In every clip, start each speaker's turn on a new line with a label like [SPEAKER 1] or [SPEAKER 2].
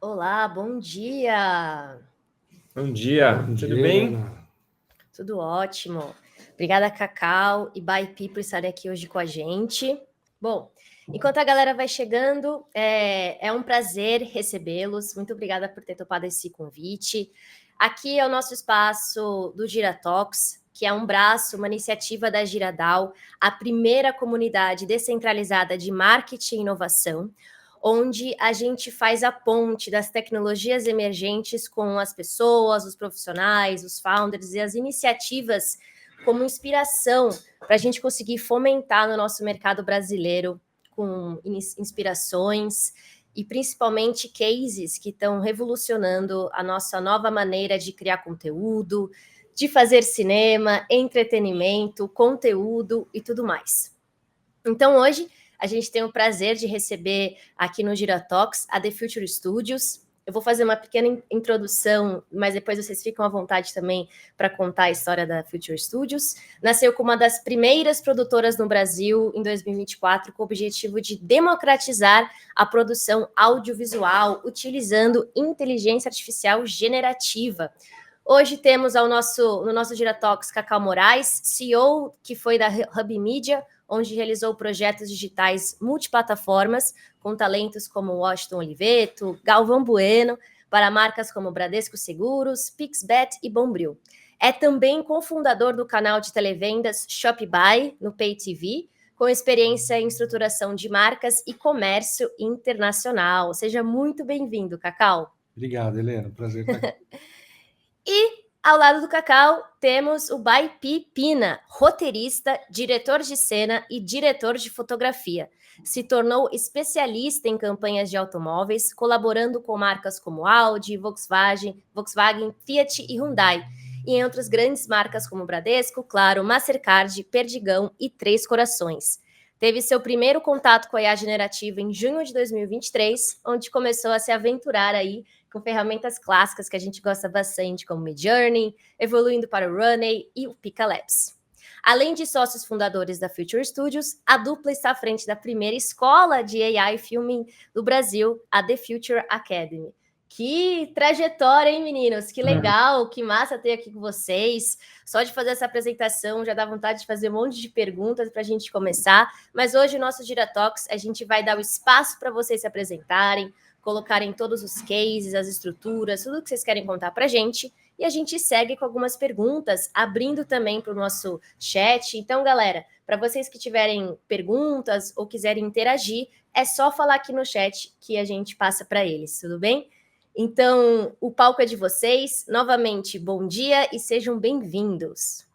[SPEAKER 1] Olá, bom dia!
[SPEAKER 2] Bom dia,
[SPEAKER 3] Bom
[SPEAKER 2] tudo
[SPEAKER 3] dia,
[SPEAKER 2] bem?
[SPEAKER 3] Helena.
[SPEAKER 1] Tudo ótimo. Obrigada, Cacau e Baipi, por estarem aqui hoje com a gente. Bom, enquanto a galera vai chegando, é um prazer recebê-los. Muito obrigada por ter topado esse convite. Aqui é o nosso espaço do GiraTalks, que é um braço, uma iniciativa da GiraDAO, a primeira comunidade descentralizada de marketing e inovação, onde a gente faz a ponte das tecnologias emergentes com as pessoas, os profissionais, os founders e as iniciativas como inspiração para a gente conseguir fomentar no nosso mercado brasileiro com inspirações e principalmente cases que estão revolucionando a nossa nova maneira de criar conteúdo, de fazer cinema, entretenimento, conteúdo e tudo mais. Então, hoje, a gente tem o prazer de receber aqui no GiraTalks a The Future Studios. Eu vou fazer uma pequena introdução, mas depois vocês ficam à vontade também para contar a história da Future Studios. Nasceu como uma das primeiras produtoras no Brasil em 2024, com o objetivo de democratizar a produção audiovisual utilizando inteligência artificial generativa. Hoje temos no nosso GiraTalks Cacau Moraes, CEO que foi da Hub Media, onde realizou projetos digitais multiplataformas, com talentos como Washington Oliveto, Galvão Bueno, para marcas como Bradesco Seguros, Pixbet e Bombril. É também cofundador do canal de televendas Shopify, no Pay TV, com experiência em estruturação de marcas e comércio internacional. Seja muito bem-vindo, Cacau.
[SPEAKER 3] Obrigado, Helena. Prazer estar aqui.
[SPEAKER 1] E ao lado do Cacau, temos o Baipi Pina, roteirista, diretor de cena e diretor de fotografia. Se tornou especialista em campanhas de automóveis, colaborando com marcas como Audi, Volkswagen, Fiat e Hyundai, e em outras grandes marcas como Bradesco, Claro, Mastercard, Perdigão e Três Corações. Teve seu primeiro contato com a IA generativa em junho de 2023, onde começou a se aventurar aí com ferramentas clássicas que a gente gosta bastante, como Midjourney, evoluindo para o Runway e o Pika Labs. Além de sócios fundadores da Future Studios, a dupla está à frente da primeira escola de AI Filming do Brasil, a The Future Academy. Que trajetória, hein, meninos? Que legal, que massa ter aqui com vocês. Só de fazer essa apresentação já dá vontade de fazer um monte de perguntas para a gente começar. Mas hoje, o nosso GiraTalks, a gente vai dar o espaço para vocês se apresentarem, colocarem todos os cases, as estruturas, tudo que vocês querem contar para a gente. E a gente segue com algumas perguntas, abrindo também para o nosso chat. Então, galera, para vocês que tiverem perguntas ou quiserem interagir, é só falar aqui no chat que a gente passa para eles, tudo bem? Então, o palco é de vocês. Novamente, bom dia e sejam bem-vindos.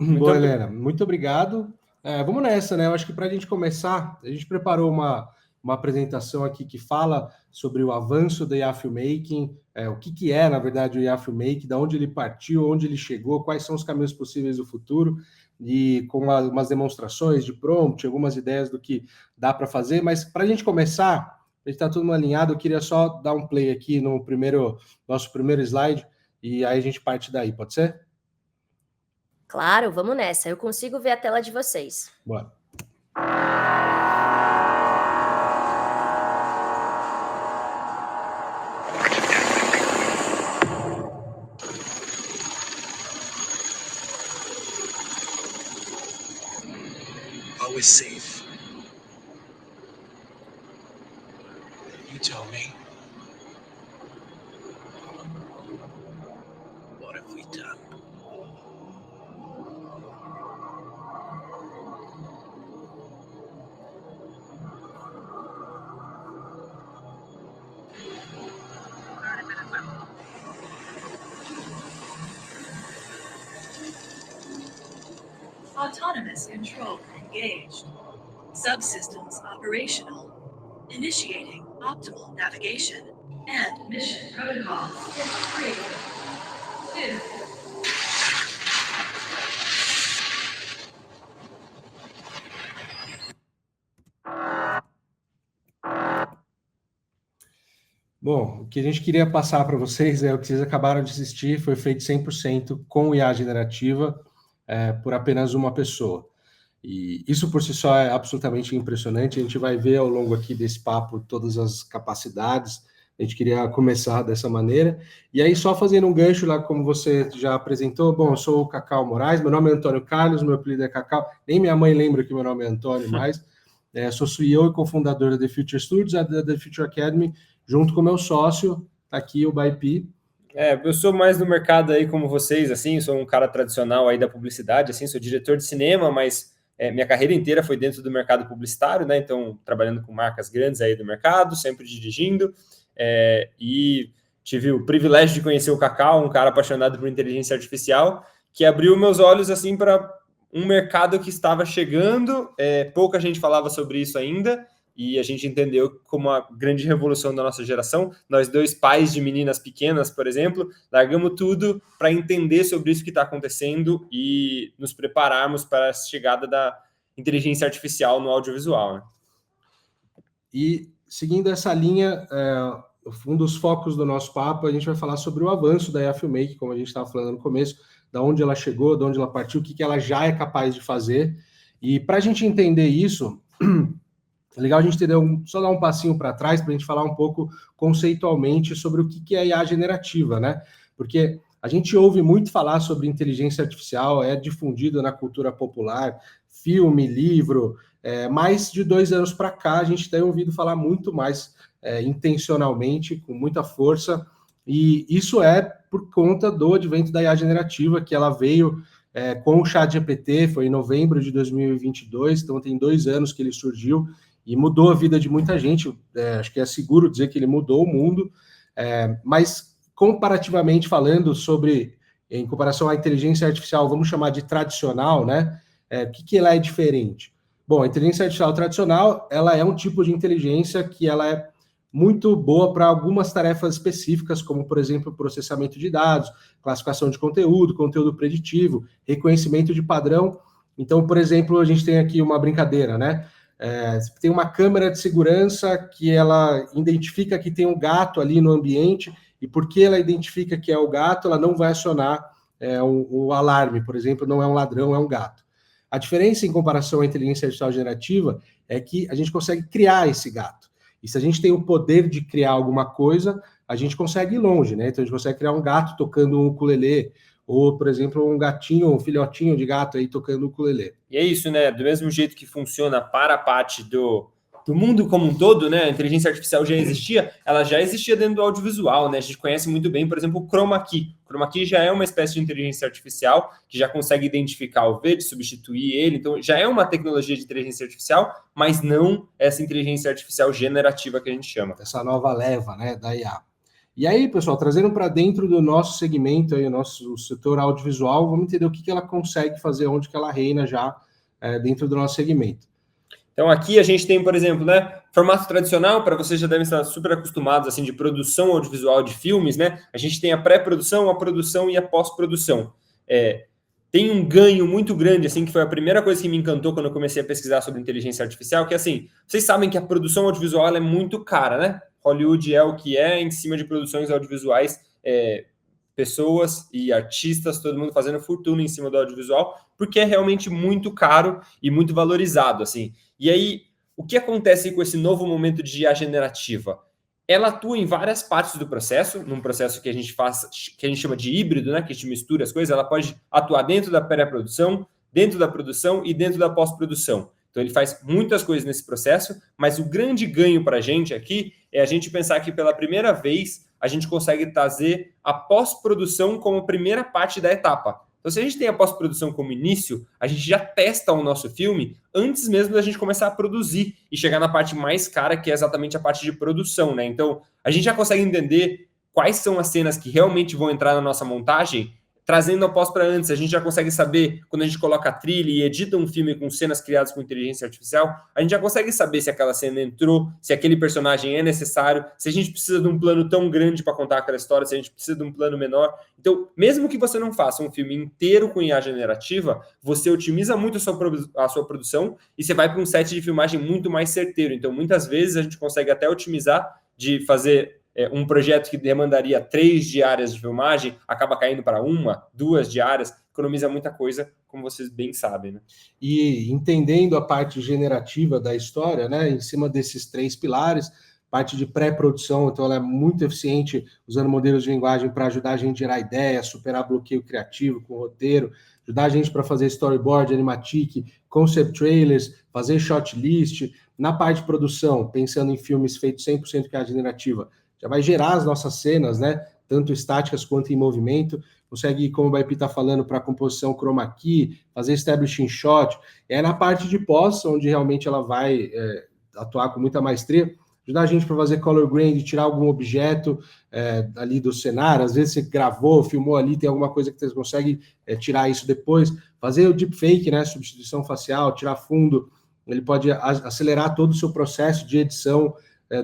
[SPEAKER 3] Boa, Helena. Muito obrigado. Vamos nessa, né? Eu acho que para a gente começar, a gente preparou uma apresentação aqui que fala sobre o avanço do IA Filmmaking, o que é, na verdade, o IA Filmmaking, de onde ele partiu, onde ele chegou, quais são os caminhos possíveis do futuro, e com umas demonstrações de prompt, algumas ideias do que dá para fazer. Mas para a gente começar, a gente está todo mundo alinhado, eu queria só dar um play aqui no nosso primeiro slide, e aí a gente parte daí, pode ser?
[SPEAKER 1] Claro, vamos nessa. Eu consigo ver a tela de vocês.
[SPEAKER 3] Bora.
[SPEAKER 4] Always safe. You tell me. What have we done?
[SPEAKER 5] Autonomous control engaged. Subsystems operational. Initiating optimal navigation and mission protocols. 3, 2.
[SPEAKER 3] Bom, o que a gente queria passar para vocês é o que vocês acabaram de assistir, foi feito 100% com IA generativa por apenas uma pessoa. E isso por si só é absolutamente impressionante. A gente vai ver ao longo aqui desse papo todas as capacidades A gente queria começar dessa maneira. E aí, só fazendo um gancho lá, como você já apresentou, bom, eu sou o Cacau Moraes, meu nome é Antônio Carlos, meu apelido é Cacau, nem minha mãe lembra que meu nome é Antônio mais. Sou CEO e cofundador da The Future Studios, da The Future Academy, junto com meu sócio, tá aqui o Baipi.
[SPEAKER 2] Eu sou mais no mercado aí como vocês, assim, sou um cara tradicional aí da publicidade, assim, sou diretor de cinema, mas minha carreira inteira foi dentro do mercado publicitário, né? Então, trabalhando com marcas grandes aí do mercado, sempre dirigindo, e tive o privilégio de conhecer o Cacau, um cara apaixonado por inteligência artificial, que abriu meus olhos, assim, para um mercado que estava chegando, pouca gente falava sobre isso ainda, e a gente entendeu como uma grande revolução da nossa geração. Nós dois pais de meninas pequenas, por exemplo, largamos tudo para entender sobre isso que está acontecendo e nos prepararmos para a chegada da inteligência artificial no audiovisual, né?
[SPEAKER 3] E seguindo essa linha, um dos focos do nosso papo, a gente vai falar sobre o avanço da IA Filmmaker, como a gente estava falando no começo, da onde ela chegou, de onde ela partiu, o que ela já é capaz de fazer. E para a gente entender isso, é legal a gente só dar um passinho para trás para a gente falar um pouco conceitualmente sobre o que é IA generativa, né? Porque a gente ouve muito falar sobre inteligência artificial, é difundido na cultura popular, filme, livro. Mais de 2 anos para cá, a gente tem ouvido falar muito mais intencionalmente, com muita força, e isso é por conta do advento da IA generativa, que ela veio com o ChatGPT, foi em novembro de 2022, então tem 2 anos que ele surgiu, e mudou a vida de muita gente. Acho que é seguro dizer que ele mudou o mundo, mas comparativamente falando em comparação à inteligência artificial, vamos chamar de tradicional, né? O que ela é diferente? Bom, a inteligência artificial tradicional, ela é um tipo de inteligência que ela é muito boa para algumas tarefas específicas, como, por exemplo, processamento de dados, classificação de conteúdo preditivo, reconhecimento de padrão. Então, por exemplo, a gente tem aqui uma brincadeira, né? Tem uma câmera de segurança que ela identifica que tem um gato ali no ambiente, e porque ela identifica que é o gato, ela não vai acionar o alarme, por exemplo, não é um ladrão, é um gato. A diferença em comparação à inteligência artificial generativa é que a gente consegue criar esse gato. E se a gente tem o poder de criar alguma coisa, a gente consegue ir longe, né? Então a gente consegue criar um gato tocando um ukulele, ou, por exemplo, um filhotinho de gato aí tocando ukulele.
[SPEAKER 2] E é isso, né? Do mesmo jeito que funciona para a parte do mundo como um todo, né? A inteligência artificial ela já existia dentro do audiovisual, né? A gente conhece muito bem, por exemplo, o Chroma Key. O Chroma Key já é uma espécie de inteligência artificial que já consegue identificar o verde, substituir ele. Então, já é uma tecnologia de inteligência artificial, mas não essa inteligência artificial generativa que a gente chama.
[SPEAKER 3] Essa nova leva, né, da IA. E aí, pessoal, trazendo para dentro do nosso segmento, aí, o setor audiovisual, vamos entender o que ela consegue fazer, onde que ela reina já dentro do nosso segmento.
[SPEAKER 2] Então, aqui a gente tem, por exemplo, né, formato tradicional, para vocês já devem estar super acostumados, assim, de produção audiovisual de filmes, né? A gente tem a pré-produção, a produção e a pós-produção. Tem um ganho muito grande, assim, que foi a primeira coisa que me encantou quando eu comecei a pesquisar sobre inteligência artificial, que, assim, vocês sabem que a produção audiovisual ela é muito cara, né? Hollywood é o que é, em cima de produções audiovisuais, pessoas e artistas, todo mundo fazendo fortuna em cima do audiovisual, porque é realmente muito caro e muito valorizado, assim. E aí, o que acontece com esse novo momento de IA generativa? Ela atua em várias partes do processo, num processo que a gente chama de híbrido, né? Que a gente mistura as coisas. Ela pode atuar dentro da pré-produção, dentro da produção e dentro da pós-produção. Então, ele faz muitas coisas nesse processo, mas o grande ganho para a gente aqui é a gente pensar que pela primeira vez a gente consegue trazer a pós-produção como primeira parte da etapa. Então, se a gente tem a pós-produção como início, a gente já testa o nosso filme antes mesmo da gente começar a produzir e chegar na parte mais cara, que é exatamente a parte de produção, né? Então, a gente já consegue entender quais são as cenas que realmente vão entrar na nossa montagem, trazendo a pós para antes. A gente já consegue saber, quando a gente coloca a trilha e edita um filme com cenas criadas com inteligência artificial, a gente já consegue saber se aquela cena entrou, se aquele personagem é necessário, se a gente precisa de um plano tão grande para contar aquela história, se a gente precisa de um plano menor. Então, mesmo que você não faça um filme inteiro com IA generativa, você otimiza muito a sua produção e você vai para um set de filmagem muito mais certeiro. Então, muitas vezes a gente consegue até otimizar de fazer um projeto que demandaria 3 diárias de filmagem, acaba caindo para 1, 2 diárias, economiza muita coisa, como vocês bem sabem, né?
[SPEAKER 3] E entendendo a parte generativa da história, né, em cima desses 3 pilares, parte de pré-produção, então ela é muito eficiente usando modelos de linguagem para ajudar a gente a gerar ideias, superar bloqueio criativo com roteiro, ajudar a gente para fazer storyboard, animatic, concept trailers, fazer shot list. Na parte de produção, pensando em filmes feitos 100% com IA generativa, já vai gerar as nossas cenas, né? Tanto estáticas quanto em movimento. Consegue, como o Baipi está falando, para composição chroma key, fazer establishing shot. É na parte de pós, onde realmente ela vai atuar com muita maestria, ajudar a gente para fazer color grading, tirar algum objeto ali do cenário. Às vezes você gravou, filmou ali, tem alguma coisa que você consegue tirar isso depois. Fazer o deepfake, né? Substituição facial, tirar fundo. Ele pode acelerar todo o seu processo de edição,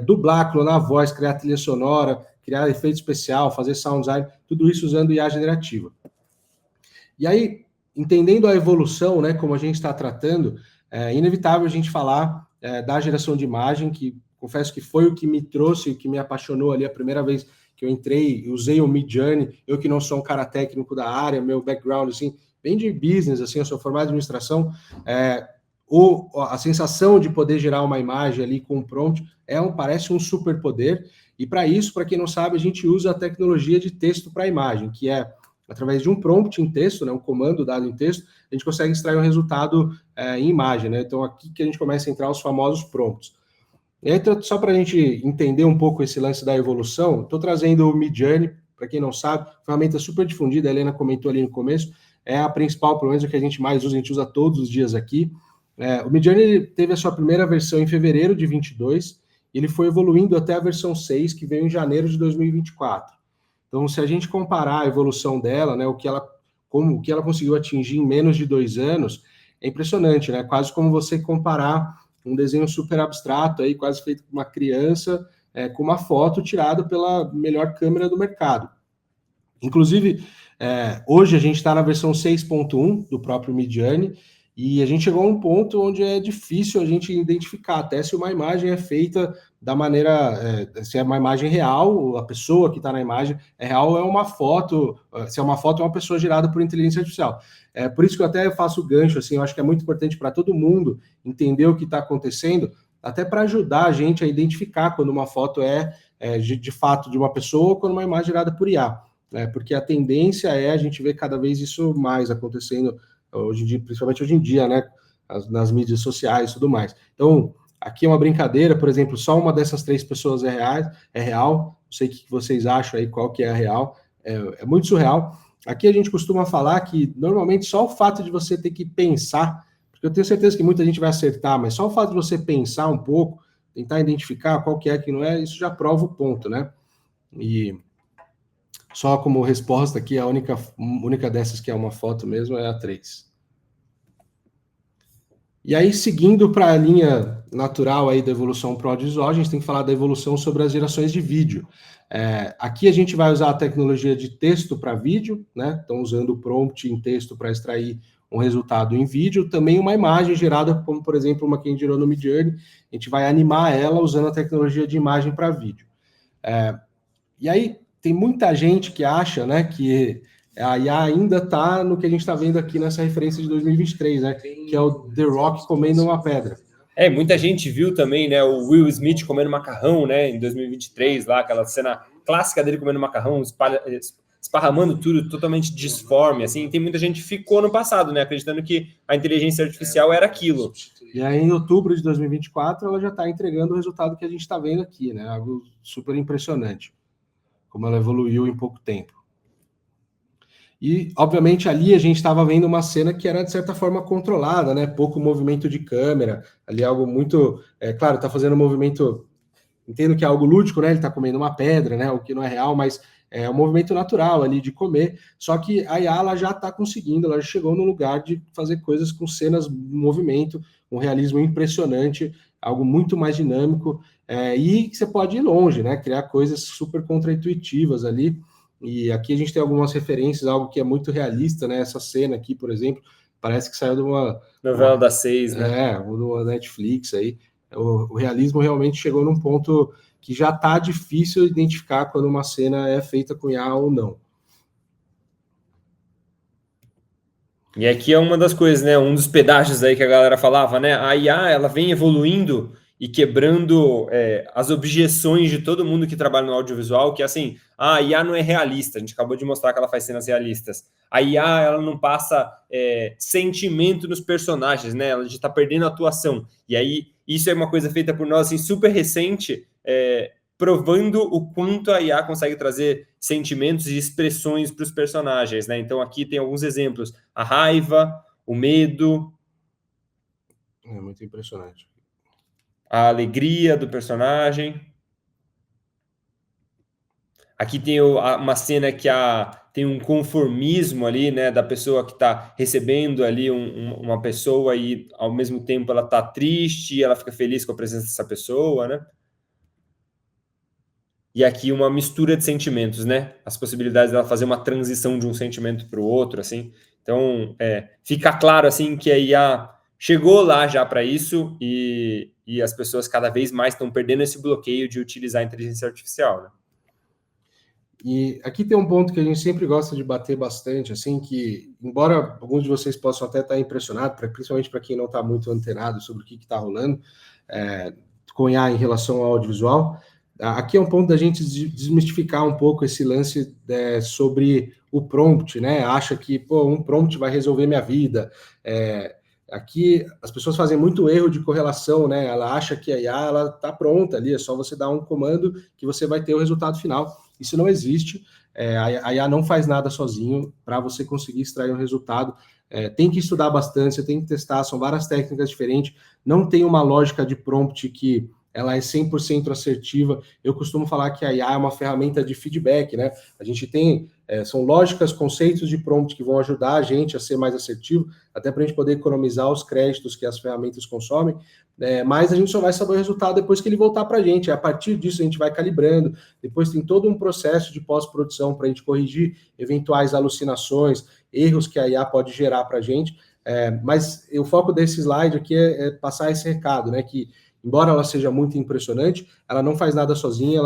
[SPEAKER 3] dublar, clonar a voz, criar trilha sonora, criar efeito especial, fazer sound design, tudo isso usando IA generativa. E aí, entendendo a evolução, né, como a gente está tratando, é inevitável a gente falar da geração de imagem, que confesso que foi o que me trouxe, o que me apaixonou ali a primeira vez que eu entrei, usei o Midjourney, eu que não sou um cara técnico da área, meu background, assim, bem de business, assim, eu sou formado em administração, a sensação de poder gerar uma imagem ali com um prompt parece um superpoder, e para isso, para quem não sabe, a gente usa a tecnologia de texto para imagem, que é através de um prompt em texto, né, um comando dado em texto, a gente consegue extrair um resultado em imagem, né? Então aqui que a gente começa a entrar os famosos prompts. Então, só para a gente entender um pouco esse lance da evolução, estou trazendo o Midjourney, para quem não sabe, ferramenta super difundida, a Helena comentou ali no começo, é a principal, pelo menos o que a gente mais usa, a gente usa todos os dias aqui. O Midjourney teve a sua primeira versão em fevereiro de 22, ele foi evoluindo até a versão 6, que veio em janeiro de 2024. Então, se a gente comparar a evolução dela, né, o que ela conseguiu atingir em menos de 2 anos, é impressionante, né? Quase como você comparar um desenho super abstrato, aí, quase feito por uma criança, com uma foto tirada pela melhor câmera do mercado. Inclusive, hoje a gente está na versão 6.1 do próprio Midjourney, e a gente chegou a um ponto onde é difícil a gente identificar até se uma imagem é feita da maneira, se é uma imagem real, a pessoa que está na imagem é real ou é uma foto, se é uma foto é uma pessoa gerada por inteligência artificial. Por isso que eu até faço o gancho, assim, eu acho que é muito importante para todo mundo entender o que está acontecendo, até para ajudar a gente a identificar quando uma foto de fato de uma pessoa ou quando uma imagem gerada por IA. Porque a tendência a gente ver cada vez isso mais acontecendo hoje em dia, principalmente hoje em dia, né, nas mídias sociais e tudo mais. Então, aqui é uma brincadeira, por exemplo, só uma dessas 3 pessoas é real, não sei o que vocês acham aí, qual que é a real, é muito surreal. Aqui a gente costuma falar que, normalmente, só o fato de você ter que pensar, porque eu tenho certeza que muita gente vai acertar, mas só o fato de você pensar um pouco, tentar identificar qual que é que não é, isso já prova o ponto, né? E só como resposta aqui, a única dessas que é uma foto mesmo é a 3. E aí, seguindo para a linha natural aí da evolução para o audiovisual, a gente tem que falar da evolução sobre as gerações de vídeo. Aqui a gente vai usar a tecnologia de texto para vídeo, né? Então, usando o prompt em texto para extrair um resultado em vídeo, também uma imagem gerada, como por exemplo, uma que a gente gerou no Midjourney, a gente vai animar ela usando a tecnologia de imagem para vídeo. E aí, tem muita gente que acha, né, que a IA ainda está no que a gente está vendo aqui nessa referência de 2023, né, que é o The Rock comendo uma pedra.
[SPEAKER 2] Muita gente viu também, né, o Will Smith comendo macarrão, né, em 2023, lá, aquela cena clássica dele comendo macarrão, esparramando tudo totalmente disforme, assim. Tem muita gente que ficou no passado, né, acreditando que a inteligência artificial era aquilo.
[SPEAKER 3] E aí, em outubro de 2024, ela já está entregando o resultado que a gente está vendo aqui, né, algo super impressionante, como ela evoluiu em pouco tempo. E, obviamente, ali a gente estava vendo uma cena que era, de certa forma, controlada, né? Pouco movimento de câmera, ali algo muito... claro, está fazendo um movimento... Entendo que é algo lúdico, né? Ele está comendo uma pedra, né? O que não é real, mas é um movimento natural ali de comer. Só que a IA ela já está conseguindo, ela já chegou no lugar de fazer coisas com cenas em movimento, um realismo impressionante, algo muito mais dinâmico, e que você pode ir longe, né? Criar coisas super contraintuitivas ali. E aqui a gente tem algumas referências, algo que é muito realista, né? Essa cena aqui, por exemplo, parece que saiu de uma...
[SPEAKER 2] Novela das 6, né?
[SPEAKER 3] Ou de uma Netflix aí. O realismo realmente chegou num ponto que já está difícil identificar quando uma cena é feita com IA ou não.
[SPEAKER 2] E aqui é uma das coisas, né? Um dos pedágios aí que a galera falava, né? A IA, ela vem evoluindo e quebrando as objeções de todo mundo que trabalha no audiovisual, que é assim, a IA não é realista, a gente acabou de mostrar que ela faz cenas realistas. A IA, ela não passa sentimento nos personagens, né? A gente está perdendo a atuação. E aí, isso é uma coisa feita por nós, assim, super recente, provando o quanto a IA consegue trazer sentimentos e expressões para os personagens, né? Então, aqui tem alguns exemplos. A raiva, o medo...
[SPEAKER 3] É muito impressionante.
[SPEAKER 2] A alegria do personagem. Aqui tem uma cena que tem um conformismo ali, né, da pessoa que está recebendo ali uma pessoa e, ao mesmo tempo, ela está triste e ela fica feliz com a presença dessa pessoa, né? E aqui uma mistura de sentimentos, né? As possibilidades dela fazer uma transição de um sentimento para o outro, assim. Então, fica claro, assim, que a IA chegou lá já para isso e as pessoas cada vez mais estão perdendo esse bloqueio de utilizar a inteligência artificial, né?
[SPEAKER 3] E aqui tem um ponto que a gente sempre gosta de bater bastante, assim, que, embora alguns de vocês possam até estar impressionados, principalmente para quem não está muito antenado sobre o que está rolando com IA em relação ao audiovisual, aqui é um ponto da gente desmistificar um pouco esse lance sobre o prompt, né? Acha que, um prompt vai resolver minha vida. Aqui as pessoas fazem muito erro de correlação, né? Ela acha que a IA ela está pronta ali, é só você dar um comando que você vai ter o resultado final. Isso não existe. A IA não faz nada sozinho para você conseguir extrair um resultado. Tem que estudar bastante, você tem que testar, são várias técnicas diferentes. Não tem uma lógica de prompt que ela é 100% assertiva. Eu costumo falar que a IA é uma ferramenta de feedback, né? A gente tem, são lógicas, conceitos de prompt que vão ajudar a gente a ser mais assertivo, até para a gente poder economizar os créditos que as ferramentas consomem, mas a gente só vai saber o resultado depois que ele voltar para a gente. A partir disso a gente vai calibrando, depois tem todo um processo de pós-produção para a gente corrigir eventuais alucinações, erros que a IA pode gerar para a gente, mas o foco desse slide aqui é passar esse recado, né, que embora ela seja muito impressionante, ela não faz nada sozinha,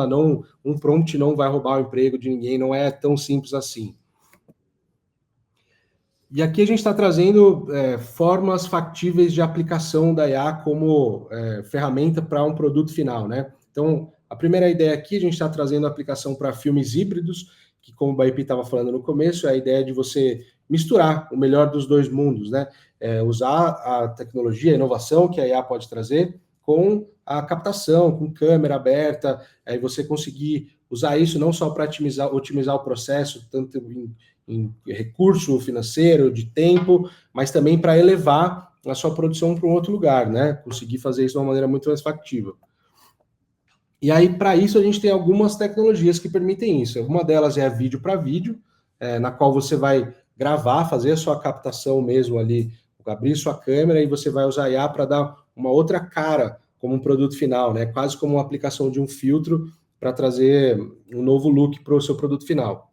[SPEAKER 3] um prompt não vai roubar o emprego de ninguém, não é tão simples assim. E aqui a gente está trazendo formas factíveis de aplicação da IA como ferramenta para um produto final, né? Então, a primeira ideia aqui, a gente está trazendo a aplicação para filmes híbridos, que como o Baipi estava falando no começo, é a ideia de você misturar o melhor dos dois mundos, né? Usar a tecnologia, a inovação que a IA pode trazer, com a captação, com câmera aberta, aí você conseguir usar isso não só para otimizar o processo, tanto em recurso financeiro, de tempo, mas também para elevar a sua produção para um outro lugar, né? Conseguir fazer isso de uma maneira muito mais factível. E aí, para isso, a gente tem algumas tecnologias que permitem isso. Uma delas é a vídeo para vídeo, na qual você vai gravar, fazer a sua captação mesmo ali, abrir sua câmera e você vai usar a IA para dar uma outra cara como um produto final, né? Quase como uma aplicação de um filtro para trazer um novo look para o seu produto final.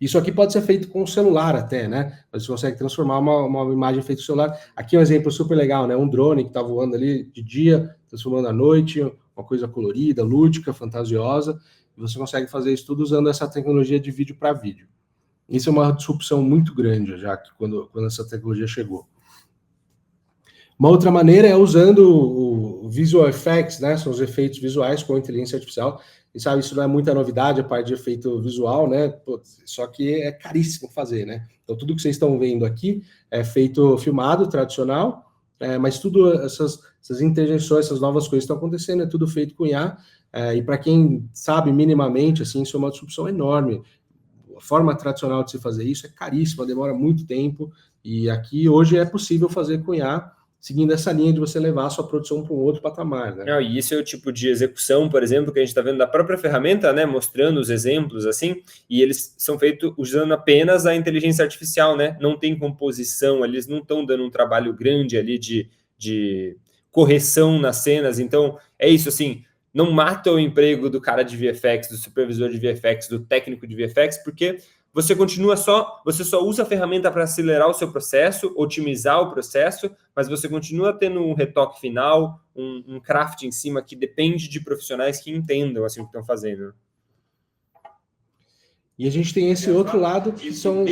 [SPEAKER 3] Isso aqui pode ser feito com o celular até, né? Você consegue transformar uma imagem feita no celular. Aqui é um exemplo super legal, né? Um drone que está voando ali de dia, transformando à noite, uma coisa colorida, lúdica, fantasiosa. E você consegue fazer isso tudo usando essa tecnologia de vídeo para vídeo. Isso é uma disrupção muito grande, já que quando essa tecnologia chegou. Uma outra maneira é usando o Visual Effects, né? São os efeitos visuais com inteligência artificial. E sabe, isso não é muita novidade, a parte de efeito visual, né? Pô, só que é caríssimo fazer, né? Então, tudo que vocês estão vendo aqui é feito filmado, tradicional, mas tudo essas interjeições, essas novas coisas que estão acontecendo, é tudo feito com IA. E para quem sabe minimamente, assim, isso é uma disrupção enorme. A forma tradicional de se fazer isso é caríssima, demora muito tempo. E aqui, hoje, é possível fazer com IA, seguindo essa linha de você levar a sua produção para um outro patamar, né?
[SPEAKER 2] E isso é o tipo de execução, por exemplo, que a gente está vendo da própria ferramenta, né, mostrando os exemplos, assim, e eles são feitos usando apenas a inteligência artificial, né? Não tem composição, eles não estão dando um trabalho grande ali de correção nas cenas, então é isso, assim, não mata o emprego do cara de VFX, do supervisor de VFX, do técnico de VFX, porque você só usa a ferramenta para acelerar o seu processo, otimizar o processo, mas você continua tendo um retoque final, um craft em cima que depende de profissionais que entendam assim o que estão fazendo.
[SPEAKER 3] E a gente tem esse outro lado que são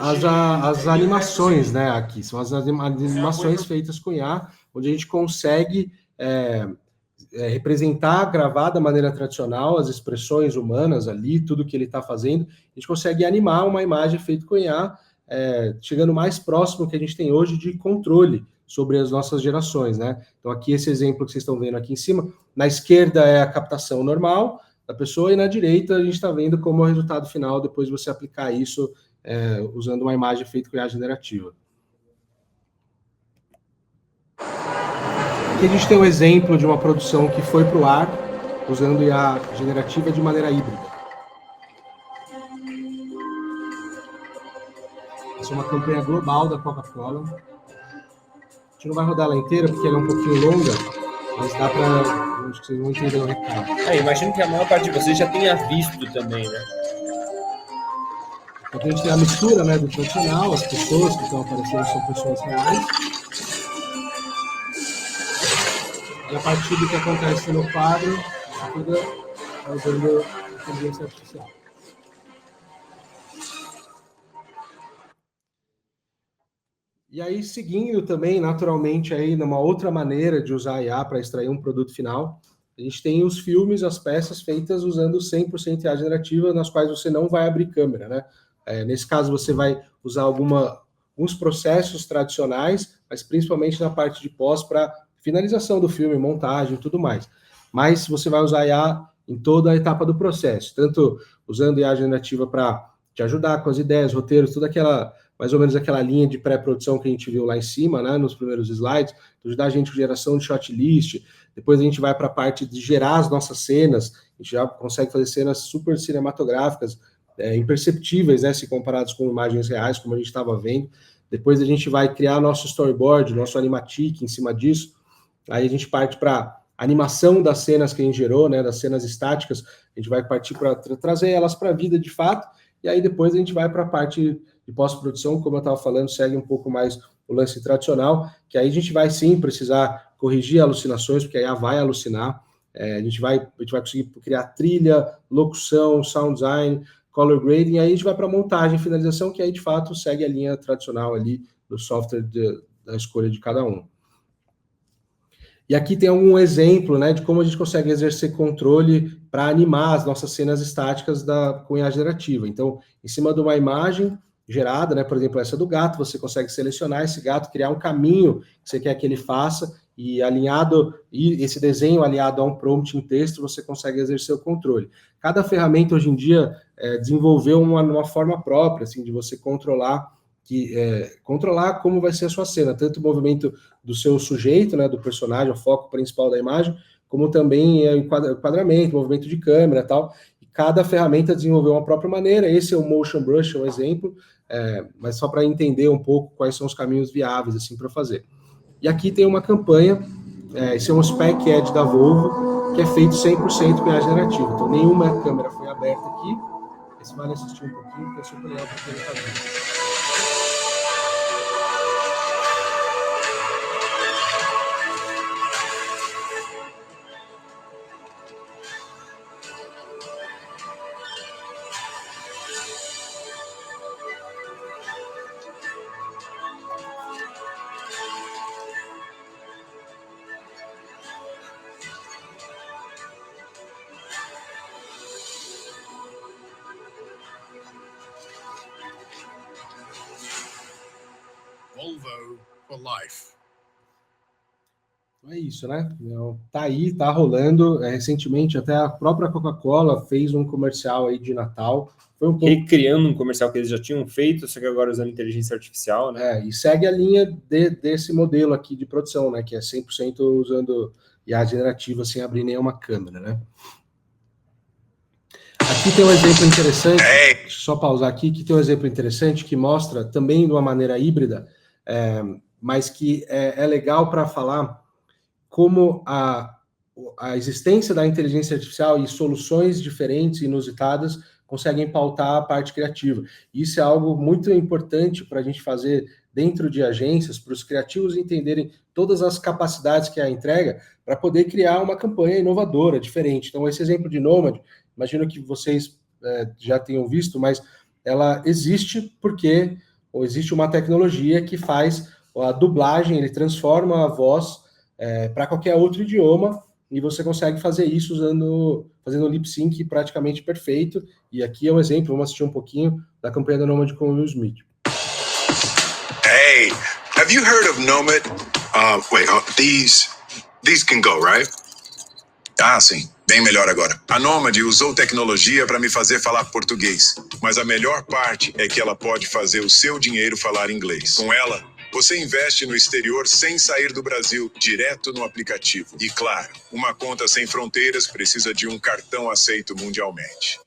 [SPEAKER 3] as animações, né? Aqui são as animações feitas com IA, onde a gente consegue representar, gravar da maneira tradicional as expressões humanas ali, tudo que ele está fazendo, a gente consegue animar uma imagem feita com IA, chegando mais próximo que a gente tem hoje de controle sobre as nossas gerações, né? Então aqui esse exemplo que vocês estão vendo aqui em cima, na esquerda é a captação normal da pessoa e na direita a gente está vendo como é o resultado final depois de você aplicar isso usando uma imagem feita com IA generativa. Aqui a gente tem um exemplo de uma produção que foi para o ar usando IA generativa de maneira híbrida. Essa é uma campanha global da Coca-Cola. A gente não vai rodar ela inteira porque ela é um pouquinho longa, mas dá para... Acho que vocês vão entender o recado.
[SPEAKER 2] Imagino que a maior parte de vocês já tenha visto também, né?
[SPEAKER 3] Aqui a gente tem a mistura, né, do tradicional, as pessoas que estão aparecendo são pessoas reais. E a partir do que acontece no quadro, tudo é usando inteligência artificial. E aí, seguindo também, naturalmente, aí, numa outra maneira de usar a IA para extrair um produto final, a gente tem os filmes, as peças feitas usando 100% IA generativa, nas quais você não vai abrir câmera, né? Nesse caso, você vai usar alguns processos tradicionais, mas principalmente na parte de pós para finalização do filme, montagem e tudo mais. Mas você vai usar IA em toda a etapa do processo, tanto usando IA generativa para te ajudar com as ideias, roteiros, toda aquela, mais ou menos aquela linha de pré-produção que a gente viu lá em cima, né, nos primeiros slides, ajudar a gente com geração de shot list, depois a gente vai para a parte de gerar as nossas cenas, a gente já consegue fazer cenas super cinematográficas, imperceptíveis, né, se comparados com imagens reais, como a gente estava vendo. Depois a gente vai criar nosso storyboard, nosso animatic em cima disso. Aí a gente parte para animação das cenas que a gente gerou, né, das cenas estáticas, a gente vai partir para trazer elas para a vida de fato, e aí depois a gente vai para a parte de pós-produção, como eu estava falando, segue um pouco mais o lance tradicional, que aí a gente vai sim precisar corrigir alucinações, porque aí vai alucinar, a gente vai conseguir criar trilha, locução, sound design, color grading, aí a gente vai para montagem, finalização, que aí de fato segue a linha tradicional ali do software da escolha de cada um. E aqui tem um exemplo, né, de como a gente consegue exercer controle para animar as nossas cenas estáticas com IA generativa. Então, em cima de uma imagem gerada, né, por exemplo, essa do gato, você consegue selecionar esse gato, criar um caminho que você quer que ele faça, e esse desenho alinhado a um prompt em texto, você consegue exercer o controle. Cada ferramenta, hoje em dia, desenvolveu uma forma própria, assim, de você controlar como vai ser a sua cena, tanto o movimento do seu sujeito, né, do personagem, o foco principal da imagem, como também o enquadramento, movimento de câmera e tal. E cada ferramenta desenvolveu uma própria maneira. Esse é o Motion Brush, é um exemplo, mas só para entender um pouco quais são os caminhos viáveis assim, para fazer. E aqui tem uma campanha, esse é um Spec Edge da Volvo, que é feito 100% com IA generativa. Então, nenhuma câmera foi aberta aqui. Esse vale assistir um pouquinho, porque é super legal para quem está vendo.
[SPEAKER 4] Volvo for life.
[SPEAKER 3] É isso, né? Tá aí, tá rolando. Recentemente, até a própria Coca-Cola fez um comercial aí de Natal. Foi um pouco...
[SPEAKER 2] Recriando um comercial que eles já tinham feito, só que agora usando inteligência artificial, né?
[SPEAKER 3] E segue a linha desse modelo aqui de produção, né? Que é 100% usando IA generativa sem abrir nenhuma câmera, né? Aqui tem um exemplo interessante, só pausar aqui, que tem um exemplo interessante que mostra também de uma maneira híbrida, mas que é legal para falar como a existência da inteligência artificial e soluções diferentes e inusitadas conseguem pautar a parte criativa. Isso é algo muito importante para a gente fazer dentro de agências, para os criativos entenderem todas as capacidades que a entrega para poder criar uma campanha inovadora, diferente. Então, esse exemplo de Nomad, imagino que vocês já tenham visto, mas ela existe existe uma tecnologia que faz a dublagem, ele transforma a voz para qualquer outro idioma, e você consegue fazer isso fazendo um lip sync praticamente perfeito. E aqui é um exemplo, vamos assistir um pouquinho da campanha da Nomad com o Will Smith.
[SPEAKER 4] Hey, have you heard of Nomad? These can go, right? Ah, sim. Bem melhor agora. A Nomad usou tecnologia para me fazer falar português, mas a melhor parte é que ela pode fazer o seu dinheiro falar inglês. Com ela, você investe no exterior sem sair do Brasil, direto no aplicativo. E claro, uma conta sem fronteiras precisa de um cartão aceito mundialmente.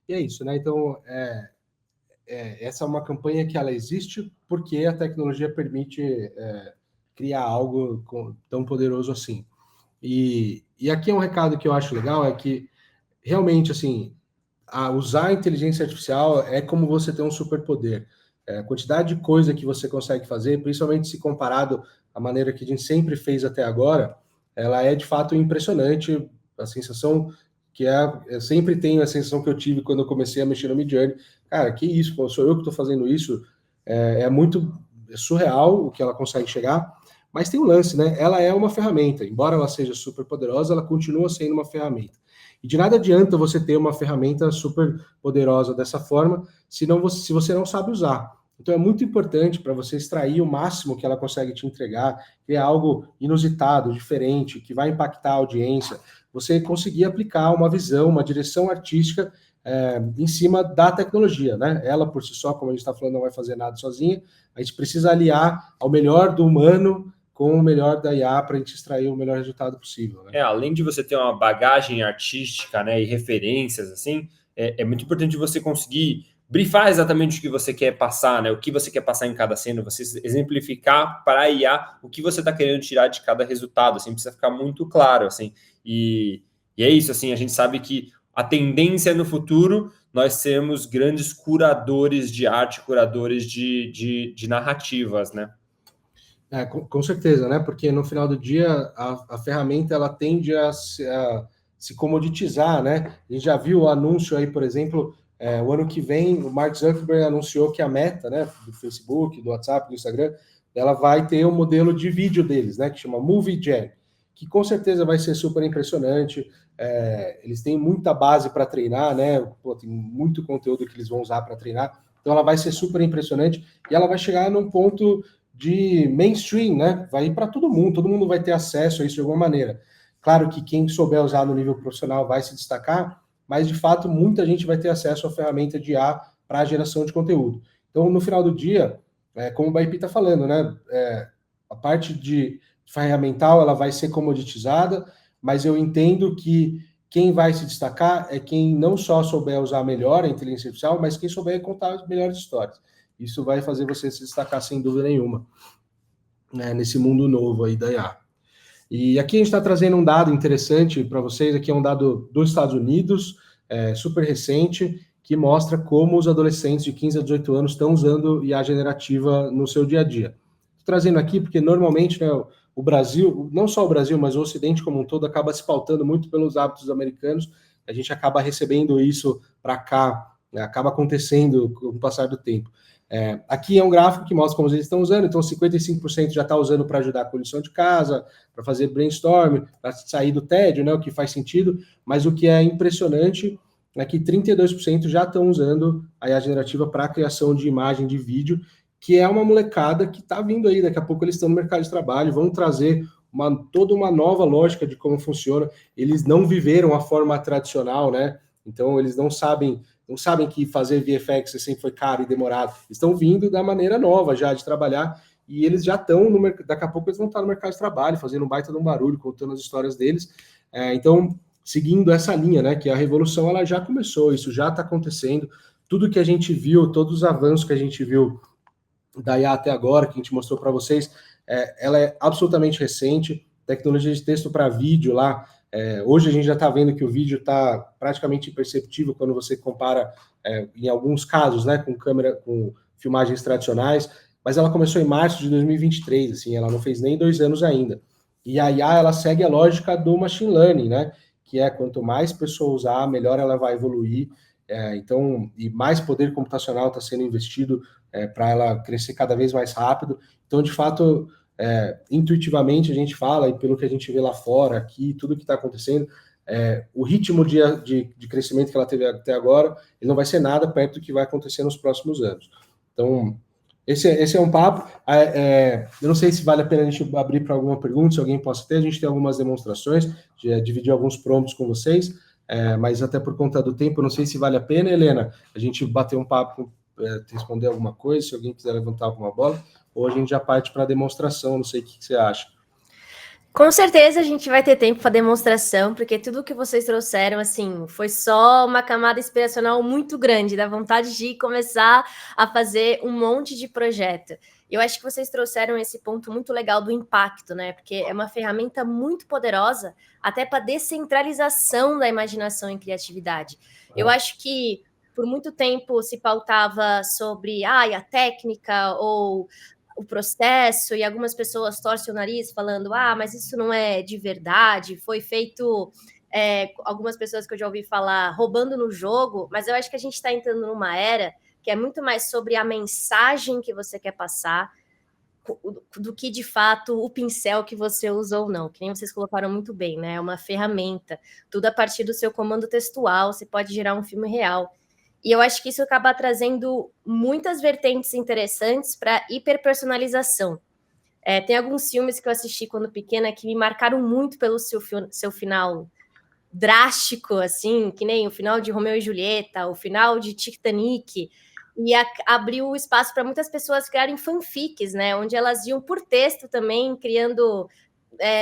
[SPEAKER 3] E é isso, né? Então, essa é uma campanha que ela existe porque a tecnologia permite criar algo tão poderoso assim. E aqui é um recado que eu acho legal, é que realmente, assim, usar a inteligência artificial é como você ter um superpoder. A quantidade de coisa que você consegue fazer, principalmente se comparado à maneira que a gente sempre fez até agora, ela é de fato impressionante. A sensação que eu sempre tenho a sensação que eu tive quando eu comecei a mexer no Midjourney. Cara, que isso? Sou eu que estou fazendo isso? É muito surreal o que ela consegue chegar. Mas tem um lance, né? Ela é uma ferramenta. Embora ela seja super poderosa, ela continua sendo uma ferramenta. E de nada adianta você ter uma ferramenta super poderosa dessa forma, se você não sabe usar. Então é muito importante para você extrair o máximo que ela consegue te entregar, criar algo inusitado, diferente, que vai impactar a audiência, você conseguir aplicar uma visão, uma direção artística em cima da tecnologia, né? Ela por si só, como a gente está falando, não vai fazer nada sozinha. A gente precisa aliar ao melhor do humano com o melhor da IA para a gente extrair o melhor resultado possível, né?
[SPEAKER 2] Além de você ter uma bagagem artística, né, e referências, assim, é muito importante você conseguir brifar exatamente o que você quer passar, né, o que você quer passar em cada cena, você exemplificar para a IA o que você está querendo tirar de cada resultado, assim, precisa ficar muito claro, assim, e é isso, assim, a gente sabe que a tendência no futuro nós sermos grandes curadores de arte, curadores de narrativas, né?
[SPEAKER 3] Com certeza, né? Porque no final do dia a ferramenta ela tende a se comoditizar, né? A gente já viu o anúncio aí, por exemplo, o ano que vem o Mark Zuckerberg anunciou que a Meta, né, do Facebook, do WhatsApp, do Instagram, ela vai ter um modelo de vídeo deles, né, que chama Movie Gen, que com certeza vai ser super impressionante. Eles têm muita base para treinar, né? Pô, tem muito conteúdo que eles vão usar para treinar, então ela vai ser super impressionante e ela vai chegar num ponto de mainstream, né? Vai ir para todo mundo vai ter acesso a isso de alguma maneira. Claro que quem souber usar no nível profissional vai se destacar, mas de fato muita gente vai ter acesso à ferramenta de IA para a geração de conteúdo. Então, no final do dia, como o Baipi está falando, né? A parte de ferramental ela vai ser comoditizada, mas eu entendo que quem vai se destacar é quem não só souber usar melhor a inteligência artificial, mas quem souber contar as melhores histórias. Isso vai fazer você se destacar sem dúvida nenhuma, né, nesse mundo novo aí da IA. E aqui a gente está trazendo um dado interessante para vocês, aqui é um dado dos Estados Unidos, super recente, que mostra como os adolescentes de 15 a 18 anos estão usando IA generativa no seu dia a dia. Estou trazendo aqui porque normalmente, né, o Brasil, não só o Brasil, mas o Ocidente como um todo, acaba se pautando muito pelos hábitos americanos, a gente acaba recebendo isso para cá, né, acaba acontecendo com o passar do tempo. Aqui é um gráfico que mostra como eles estão usando, então 55% já está usando para ajudar a com lição de casa, para fazer brainstorm, para sair do tédio, né, o que faz sentido, mas o que é impressionante é que 32% já estão usando a IA generativa para a criação de imagem, de vídeo, que é uma molecada que está vindo aí, daqui a pouco eles estão no mercado de trabalho, vão trazer toda uma nova lógica de como funciona, eles não viveram a forma tradicional, né, então eles não sabem que fazer VFX sempre foi caro e demorado. Estão vindo da maneira nova já de trabalhar e eles já estão no mercado. Daqui a pouco eles vão estar no mercado de trabalho, fazendo um baita de um barulho, contando as histórias deles. Então, seguindo essa linha, né, que a revolução ela já começou, isso já está acontecendo. Tudo que a gente viu, todos os avanços que a gente viu da IA até agora, que a gente mostrou para vocês, ela é absolutamente recente. Tecnologia de texto para vídeo lá. Hoje a gente já está vendo que o vídeo está praticamente imperceptível quando você compara, em alguns casos, né, com filmagens tradicionais, mas ela começou em março de 2023, assim, ela não fez nem 2 anos ainda. E a IA, ela segue a lógica do machine learning, né, que é quanto mais pessoa usar, melhor ela vai evoluir, então, e mais poder computacional está sendo investido para ela crescer cada vez mais rápido. Então, de fato, intuitivamente a gente fala, e pelo que a gente vê lá fora, aqui, tudo que está acontecendo, o ritmo de crescimento que ela teve até agora, ele não vai ser nada perto do que vai acontecer nos próximos anos. Então, esse é um papo. Eu não sei se vale a pena a gente abrir para alguma pergunta, se alguém possa ter. A gente tem algumas demonstrações, dividir alguns prompts com vocês, mas até por conta do tempo, eu não sei se vale a pena, Helena, a gente bater um papo, responder alguma coisa, se alguém quiser levantar alguma bola, ou a gente já parte para a demonstração, não sei o que você acha.
[SPEAKER 1] Com certeza a gente vai ter tempo para demonstração, porque tudo que vocês trouxeram, assim, foi só uma camada inspiracional muito grande, da vontade de começar a fazer um monte de projeto. Eu acho que vocês trouxeram esse ponto muito legal do impacto, né? Porque é uma ferramenta muito poderosa, até para descentralização da imaginação e criatividade. Eu acho que por muito tempo se pautava sobre a técnica ou o processo, e algumas pessoas torcem o nariz falando, mas isso não é de verdade, foi feito, algumas pessoas que eu já ouvi falar, roubando no jogo, mas eu acho que a gente está entrando numa era que é muito mais sobre a mensagem que você quer passar, do que, de fato, o pincel que você usa ou não, que nem vocês colocaram muito bem, né? É uma ferramenta, tudo a partir do seu comando textual, você pode gerar um filme real. E eu acho que isso acaba trazendo muitas vertentes interessantes para hiperpersonalização. Tem alguns filmes que eu assisti quando pequena que me marcaram muito pelo seu final drástico, assim, que nem o final de Romeu e Julieta, o final de Titanic, e abriu espaço para muitas pessoas criarem fanfics, né? Onde elas iam por texto também, criando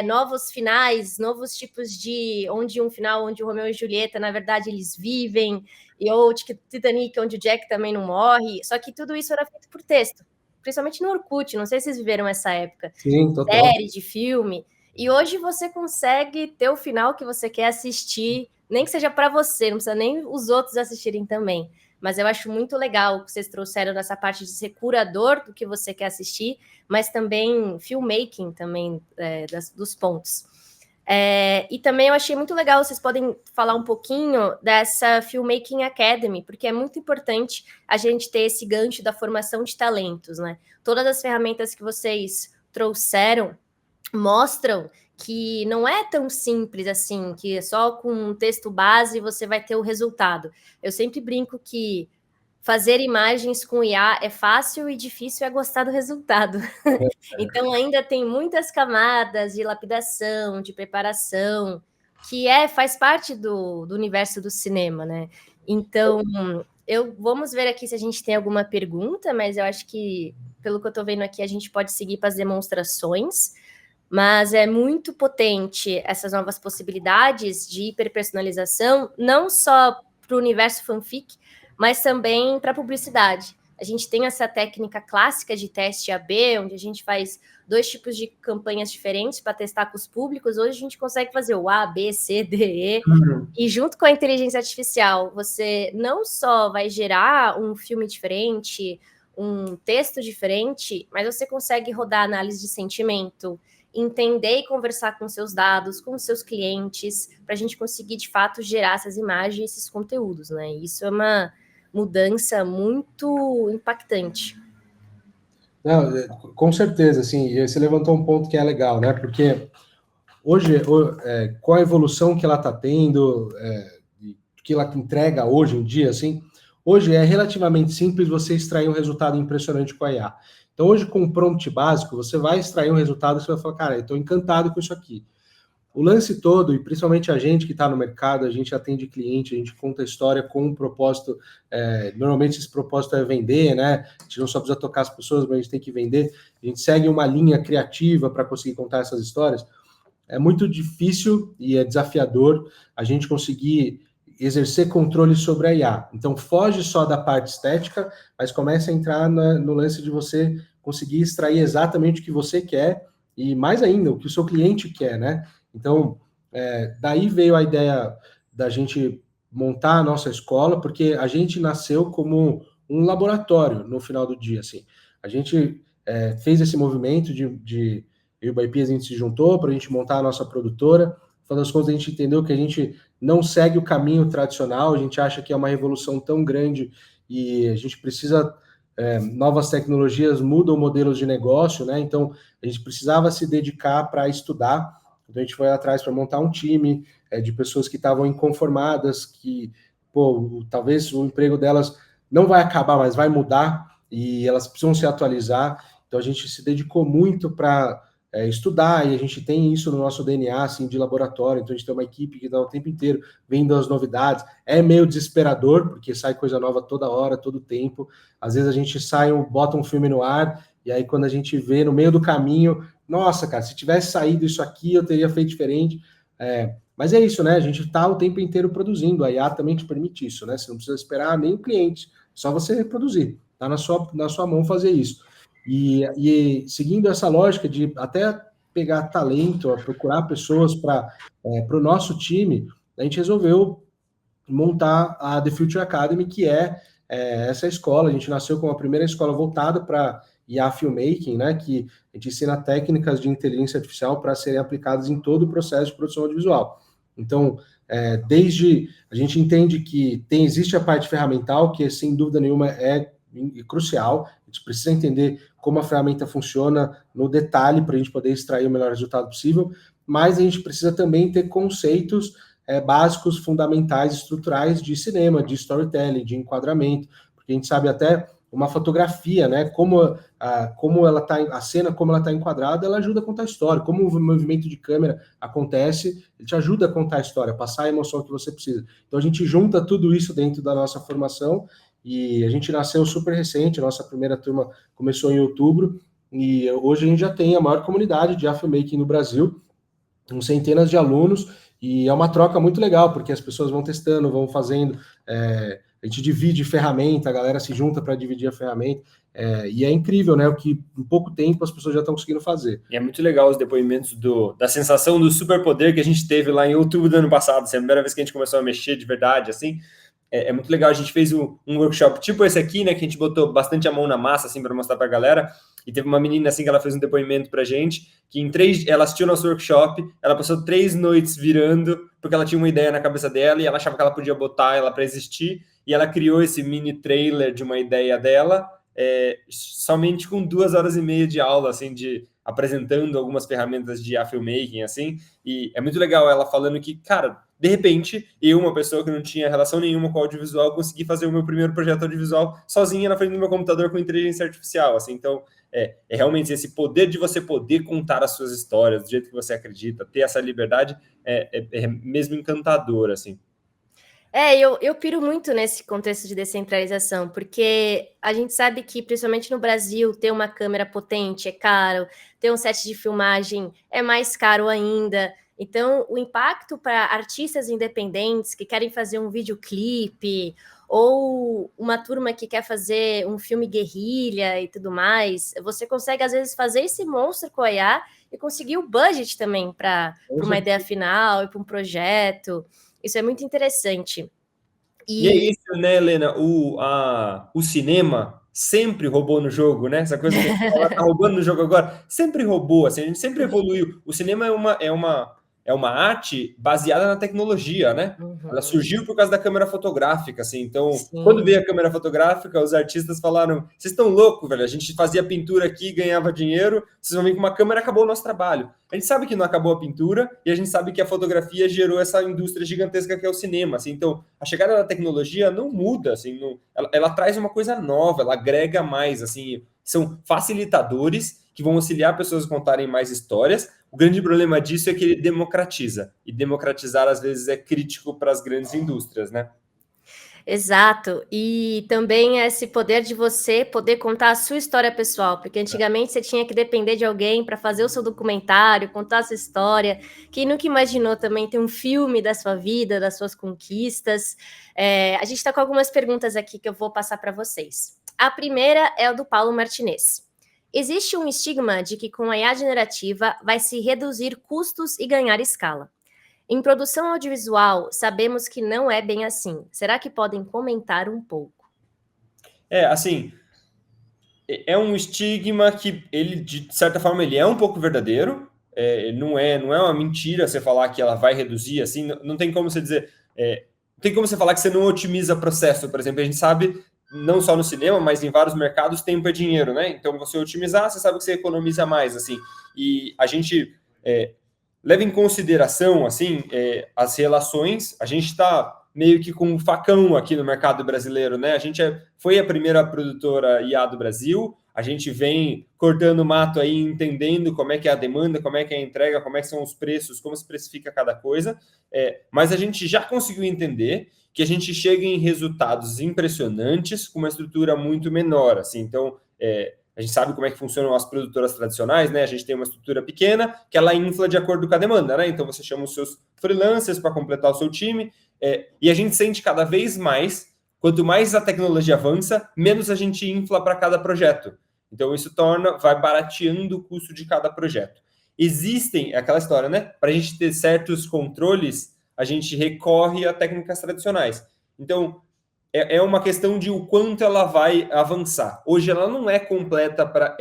[SPEAKER 1] novos finais, novos tipos de... onde um final, onde o Romeu e Julieta, na verdade, eles vivem, e ou Titanic, onde o Jack também não morre, só que tudo isso era feito por texto, principalmente no Orkut, não sei se vocês viveram essa época.
[SPEAKER 3] Sim, total.
[SPEAKER 1] Série, de filme, e hoje você consegue ter o final que você quer assistir, nem que seja para você, não precisa nem os outros assistirem também, mas eu acho muito legal o que vocês trouxeram nessa parte de ser curador do que você quer assistir, mas também filmmaking também, dos pontos. E também eu achei muito legal, vocês podem falar um pouquinho dessa Filmmaking Academy, porque é muito importante a gente ter esse gancho da formação de talentos, né? Todas as ferramentas que vocês trouxeram mostram que não é tão simples assim, que só com um texto base você vai ter o resultado. Eu sempre brinco que fazer imagens com IA é fácil e difícil é gostar do resultado. Então, ainda tem muitas camadas de lapidação, de preparação, que faz parte do universo do cinema, né? Então, vamos ver aqui se a gente tem alguma pergunta, mas eu acho que, pelo que eu estou vendo aqui, a gente pode seguir para as demonstrações, mas é muito potente essas novas possibilidades de hiperpersonalização, não só para o universo fanfic, mas também para publicidade. A gente tem essa técnica clássica de teste AB, onde a gente faz 2 tipos de campanhas diferentes para testar com os públicos. Hoje a gente consegue fazer o A, B, C, D, E. E junto com a inteligência artificial, você não só vai gerar um filme diferente, um texto diferente, mas você consegue rodar análise de sentimento, entender e conversar com seus dados, com seus clientes, para a gente conseguir, de fato, gerar essas imagens, esses conteúdos, né? Isso é uma mudança muito impactante.
[SPEAKER 3] Não, com certeza, assim, você levantou um ponto que é legal, né? Porque hoje, com a evolução que ela está tendo, que ela entrega hoje em dia, assim, hoje é relativamente simples você extrair um resultado impressionante com a IA. Então, hoje, com um prompt básico, você vai extrair um resultado e você vai falar, cara, eu estou encantado com isso aqui. O lance todo, e principalmente a gente que está no mercado, a gente atende cliente, a gente conta a história com um propósito, normalmente esse propósito é vender, né? A gente não só precisa tocar as pessoas, mas a gente tem que vender. A gente segue uma linha criativa para conseguir contar essas histórias. É muito difícil e é desafiador a gente conseguir exercer controle sobre a IA. Então, foge só da parte estética, mas começa a entrar no lance de você conseguir extrair exatamente o que você quer e, mais ainda, o que o seu cliente quer, né? Então, daí veio a ideia da gente montar a nossa escola, porque a gente nasceu como um laboratório no final do dia, assim. A gente fez esse movimento eu e o Baipi, a gente se juntou para a gente montar a nossa produtora. No final das contas, a gente entendeu que a gente não segue o caminho tradicional, a gente acha que é uma revolução tão grande e a gente precisa novas tecnologias mudam modelos de negócio, né? Então, a gente precisava se dedicar para estudar. Então, a gente foi atrás para montar um time de pessoas que estavam inconformadas, que, talvez o emprego delas não vai acabar, mas vai mudar, e elas precisam se atualizar. Então, a gente se dedicou muito para estudar, e a gente tem isso no nosso DNA, assim, de laboratório. Então, a gente tem uma equipe que está o tempo inteiro vendo as novidades. É meio desesperador, porque sai coisa nova toda hora, todo tempo. Às vezes a gente bota um filme no ar, e aí quando a gente vê no meio do caminho, nossa, cara, se tivesse saído isso aqui, eu teria feito diferente. Mas é isso, né? A gente está o tempo inteiro produzindo. A IA também te permite isso, né? Você não precisa esperar nem o cliente, só você reproduzir. Está na sua mão fazer isso. E seguindo essa lógica de até pegar talento, procurar pessoas para o nosso time, a gente resolveu montar a The Future Academy, que é essa escola. A gente nasceu com a primeira escola voltada para IA Filmmaking, né, que a gente ensina técnicas de inteligência artificial para serem aplicadas em todo o processo de produção audiovisual. Então, desde a gente entende que existe a parte ferramental, que sem dúvida nenhuma é crucial. A gente precisa entender como a ferramenta funciona no detalhe para a gente poder extrair o melhor resultado possível, mas a gente precisa também ter conceitos básicos, fundamentais, estruturais de cinema, de storytelling, de enquadramento, porque a gente sabe até uma fotografia, né, como ela tá, a cena, como ela está enquadrada, ela ajuda a contar a história, como o movimento de câmera acontece, ele te ajuda a contar a história, passar a emoção que você precisa. Então a gente junta tudo isso dentro da nossa formação, e a gente nasceu super recente, a nossa primeira turma começou em outubro, e hoje a gente já tem a maior comunidade de filmmaking no Brasil, com centenas de alunos, e é uma troca muito legal, porque as pessoas vão testando, vão fazendo, a gente divide ferramenta, a galera se junta para dividir a ferramenta, e é incrível, né, o que em pouco tempo as pessoas já estão conseguindo fazer.
[SPEAKER 2] E é muito legal os depoimentos da sensação do superpoder que a gente teve lá em outubro do ano passado, assim, a primeira vez que a gente começou a mexer de verdade, assim. É muito legal, a gente fez um workshop tipo esse aqui, né, que a gente botou bastante a mão na massa, assim, para mostrar para a galera, e teve uma menina, assim, que ela fez um depoimento pra gente, que ela assistiu nosso workshop, ela passou 3 noites virando, porque ela tinha uma ideia na cabeça dela, e ela achava que ela podia botar ela para existir, e ela criou esse mini trailer de uma ideia dela, somente com 2 horas e meia de aula, assim, apresentando algumas ferramentas de filmmaking, assim, e é muito legal ela falando que, cara, de repente, eu, uma pessoa que não tinha relação nenhuma com audiovisual, consegui fazer o meu primeiro projeto audiovisual sozinha na frente do meu computador com inteligência artificial, assim, então, realmente esse poder de você poder contar as suas histórias do jeito que você acredita, ter essa liberdade, é mesmo encantador, assim.
[SPEAKER 1] Eu piro muito nesse contexto de descentralização, porque a gente sabe que, principalmente no Brasil, ter uma câmera potente é caro, ter um set de filmagem é mais caro ainda. Então, o impacto para artistas independentes que querem fazer um videoclipe, ou uma turma que quer fazer um filme guerrilha e tudo mais, você consegue, às vezes, fazer esse monstro com a IA e conseguir o budget também para uma ideia final e para um projeto. Isso é muito interessante.
[SPEAKER 2] E é isso, né, Helena? O cinema sempre roubou no jogo, né? Essa coisa que a gente fala, tá roubando no jogo agora, sempre roubou, assim, a gente sempre evoluiu. O cinema é uma arte baseada na tecnologia, né? Ela surgiu por causa da câmera fotográfica, assim. Então, quando veio a câmera fotográfica, os artistas falaram: vocês estão loucos, velho? A gente fazia pintura aqui, ganhava dinheiro, vocês vão vir com uma câmera, acabou o nosso trabalho. A gente sabe que não acabou a pintura e a gente sabe que a fotografia gerou essa indústria gigantesca que é o cinema, assim. Então, a chegada da tecnologia não muda, assim, ela traz uma coisa nova, ela agrega mais, assim. São facilitadores que vão auxiliar pessoas a contarem mais histórias. O grande problema disso é que ele democratiza. E democratizar, às vezes, é crítico para as grandes indústrias, né?
[SPEAKER 1] Exato. E também esse poder de você poder contar a sua história pessoal, porque antigamente você tinha que depender de alguém para fazer o seu documentário, contar a sua história. Quem nunca imaginou também ter um filme da sua vida, das suas conquistas? A gente está com algumas perguntas aqui que eu vou passar para vocês. A primeira é a do Paulo Martinez. Existe um estigma de que com a IA generativa vai se reduzir custos e ganhar escala. Em produção audiovisual, sabemos que não é bem assim. Será que podem comentar um pouco?
[SPEAKER 2] Assim, é um estigma que ele, de certa forma, ele é um pouco verdadeiro. Não é uma mentira você falar que ela vai reduzir, assim, não tem como você dizer... não tem como você falar que você não otimiza processo, por exemplo. A gente sabe não só no cinema, mas em vários mercados, tempo é dinheiro, né? Então, você otimizar, você sabe que você economiza mais, assim. E a gente leva em consideração, assim, as relações. A gente está meio que com um facão aqui no mercado brasileiro, né? A gente foi a primeira produtora IA do Brasil, a gente vem cortando mato aí, entendendo como é que é a demanda, como é que é a entrega, como é que são os preços, como se precifica cada coisa, mas a gente já conseguiu entender que a gente chega em resultados impressionantes com uma estrutura muito menor, assim. Então, a gente sabe como é que funcionam as produtoras tradicionais, né? A gente tem uma estrutura pequena que ela infla de acordo com a demanda, né? Então, você chama os seus freelancers para completar o seu time, e a gente sente cada vez mais, quanto mais a tecnologia avança, menos a gente infla para cada projeto. Então, isso vai barateando o custo de cada projeto. Existem, aquela história, né? Para a gente ter certos controles, a gente recorre a técnicas tradicionais. Então, é uma questão de o quanto ela vai avançar. Hoje, ela não é completa para...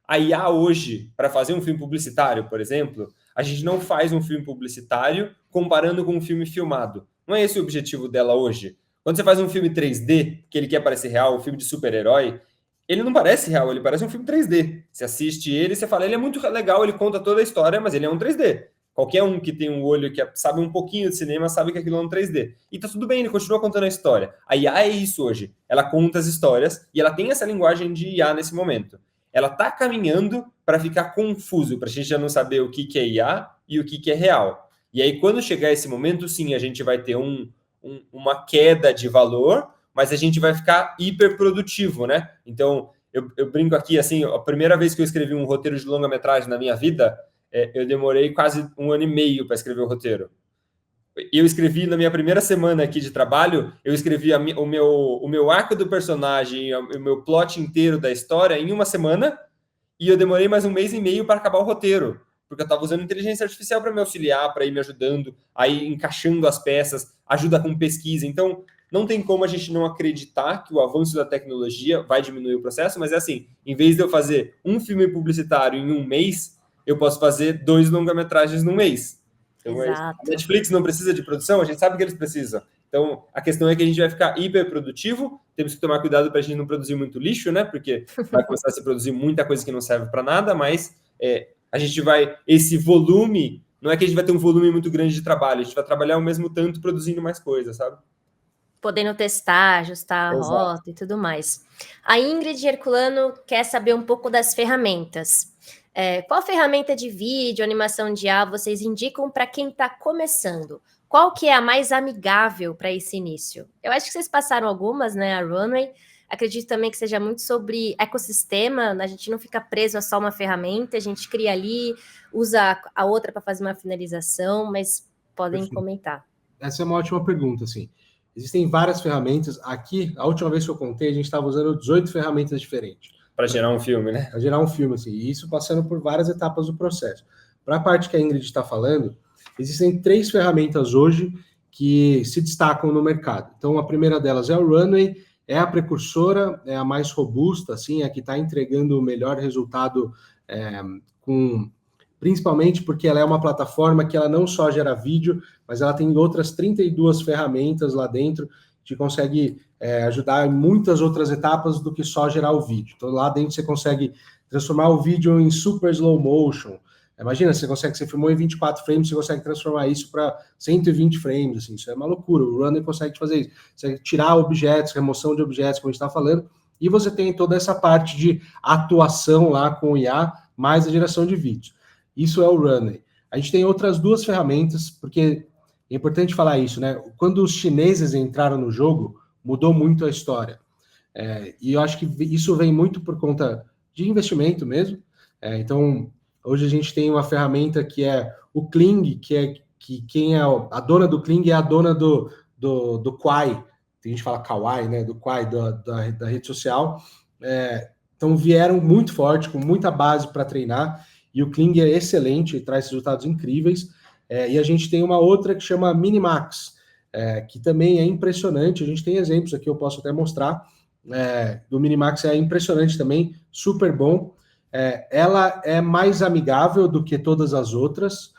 [SPEAKER 2] a IA hoje, para fazer um filme publicitário, por exemplo, a gente não faz um filme publicitário comparando com um filme filmado. Não é esse o objetivo dela hoje. Quando você faz um filme 3D, que ele quer parecer real, um filme de super-herói, ele não parece real, ele parece um filme 3D. Você assiste ele, você fala, ele é muito legal, ele conta toda a história, mas ele é um 3D. Qualquer um que tem um olho que sabe um pouquinho de cinema sabe que aquilo é um 3D. E tá tudo bem, ele continua contando a história. A IA é isso hoje. Ela conta as histórias e ela tem essa linguagem de IA nesse momento. Ela tá caminhando para ficar confuso, para a gente já não saber o que é IA e o que é real. E aí, quando chegar esse momento, sim, a gente vai ter uma queda de valor, mas a gente vai ficar hiperprodutivo, né? Então, eu brinco aqui, assim, a primeira vez que eu escrevi um roteiro de longa-metragem na minha vida, eu demorei quase 1 ano e meio para escrever o roteiro. Eu escrevi na minha primeira semana aqui de trabalho, eu escrevi o meu arco do personagem, o meu plot inteiro da história em 1 semana, e eu demorei mais 1 mês e meio para acabar o roteiro, porque eu estava usando inteligência artificial para me auxiliar, para ir me ajudando, aí encaixando as peças, ajuda com pesquisa. Então, não tem como a gente não acreditar que o avanço da tecnologia vai diminuir o processo, mas é assim, em vez de eu fazer um filme publicitário em 1 mês, eu posso fazer 2 longa-metragens num mês. Então, a Netflix não precisa de produção, a gente sabe que eles precisam. Então, a questão é que a gente vai ficar hiperprodutivo, temos que tomar cuidado para a gente não produzir muito lixo, né? Porque vai começar a se produzir muita coisa que não serve para nada, mas a gente vai... Esse volume, não é que a gente vai ter um volume muito grande de trabalho, a gente vai trabalhar ao mesmo tanto produzindo mais coisas, sabe?
[SPEAKER 1] Podendo testar, ajustar a rota e tudo mais. A Ingrid Herculano quer saber um pouco das ferramentas. Qual ferramenta de vídeo, animação de IA vocês indicam para quem está começando? Qual que é a mais amigável para esse início? Eu acho que vocês passaram algumas, né? A Runway. Acredito também que seja muito sobre ecossistema, a gente não fica preso a só uma ferramenta, a gente cria ali, usa a outra para fazer uma finalização, mas podem comentar.
[SPEAKER 3] Essa é uma ótima pergunta, assim. Existem várias ferramentas. Aqui, a última vez que eu contei, a gente estava usando 18 ferramentas diferentes.
[SPEAKER 2] Para gerar um filme, né?
[SPEAKER 3] Para gerar um filme, assim. E isso passando por várias etapas do processo. Para a parte que a Ingrid está falando, existem 3 ferramentas hoje que se destacam no mercado. Então, a primeira delas é o Runway, é a precursora, é a mais robusta, assim, é a que está entregando o melhor resultado, principalmente porque ela é uma plataforma que ela não só gera vídeo, mas ela tem outras 32 ferramentas lá dentro que consegue ajudar em muitas outras etapas do que só gerar o vídeo. Então, lá dentro você consegue transformar o vídeo em super slow motion. Imagina, você filmou em 24 frames, você consegue transformar isso para 120 frames, assim, isso é uma loucura. O Runner consegue fazer isso. Você tirar objetos, remoção de objetos, como a gente está falando, e você tem toda essa parte de atuação lá com o IA, mais a geração de vídeos. Isso é o Runner. A gente tem outras 2 ferramentas, porque é importante falar isso, né? Quando os chineses entraram no jogo, mudou muito a história. E eu acho que isso vem muito por conta de investimento mesmo. Então, hoje a gente tem uma ferramenta que é o Kling, que quem é a dona do Kling é a dona do Kwai. Tem gente que fala Kawaii, né? Do Kwai, da rede social. Então, vieram muito forte, com muita base para treinar. E o Kling é excelente, traz resultados incríveis. E a gente tem uma outra que chama Minimax, que também é impressionante. A gente tem exemplos aqui, eu posso até mostrar. Do Minimax é impressionante também, super bom. Ela é mais amigável do que todas as outras,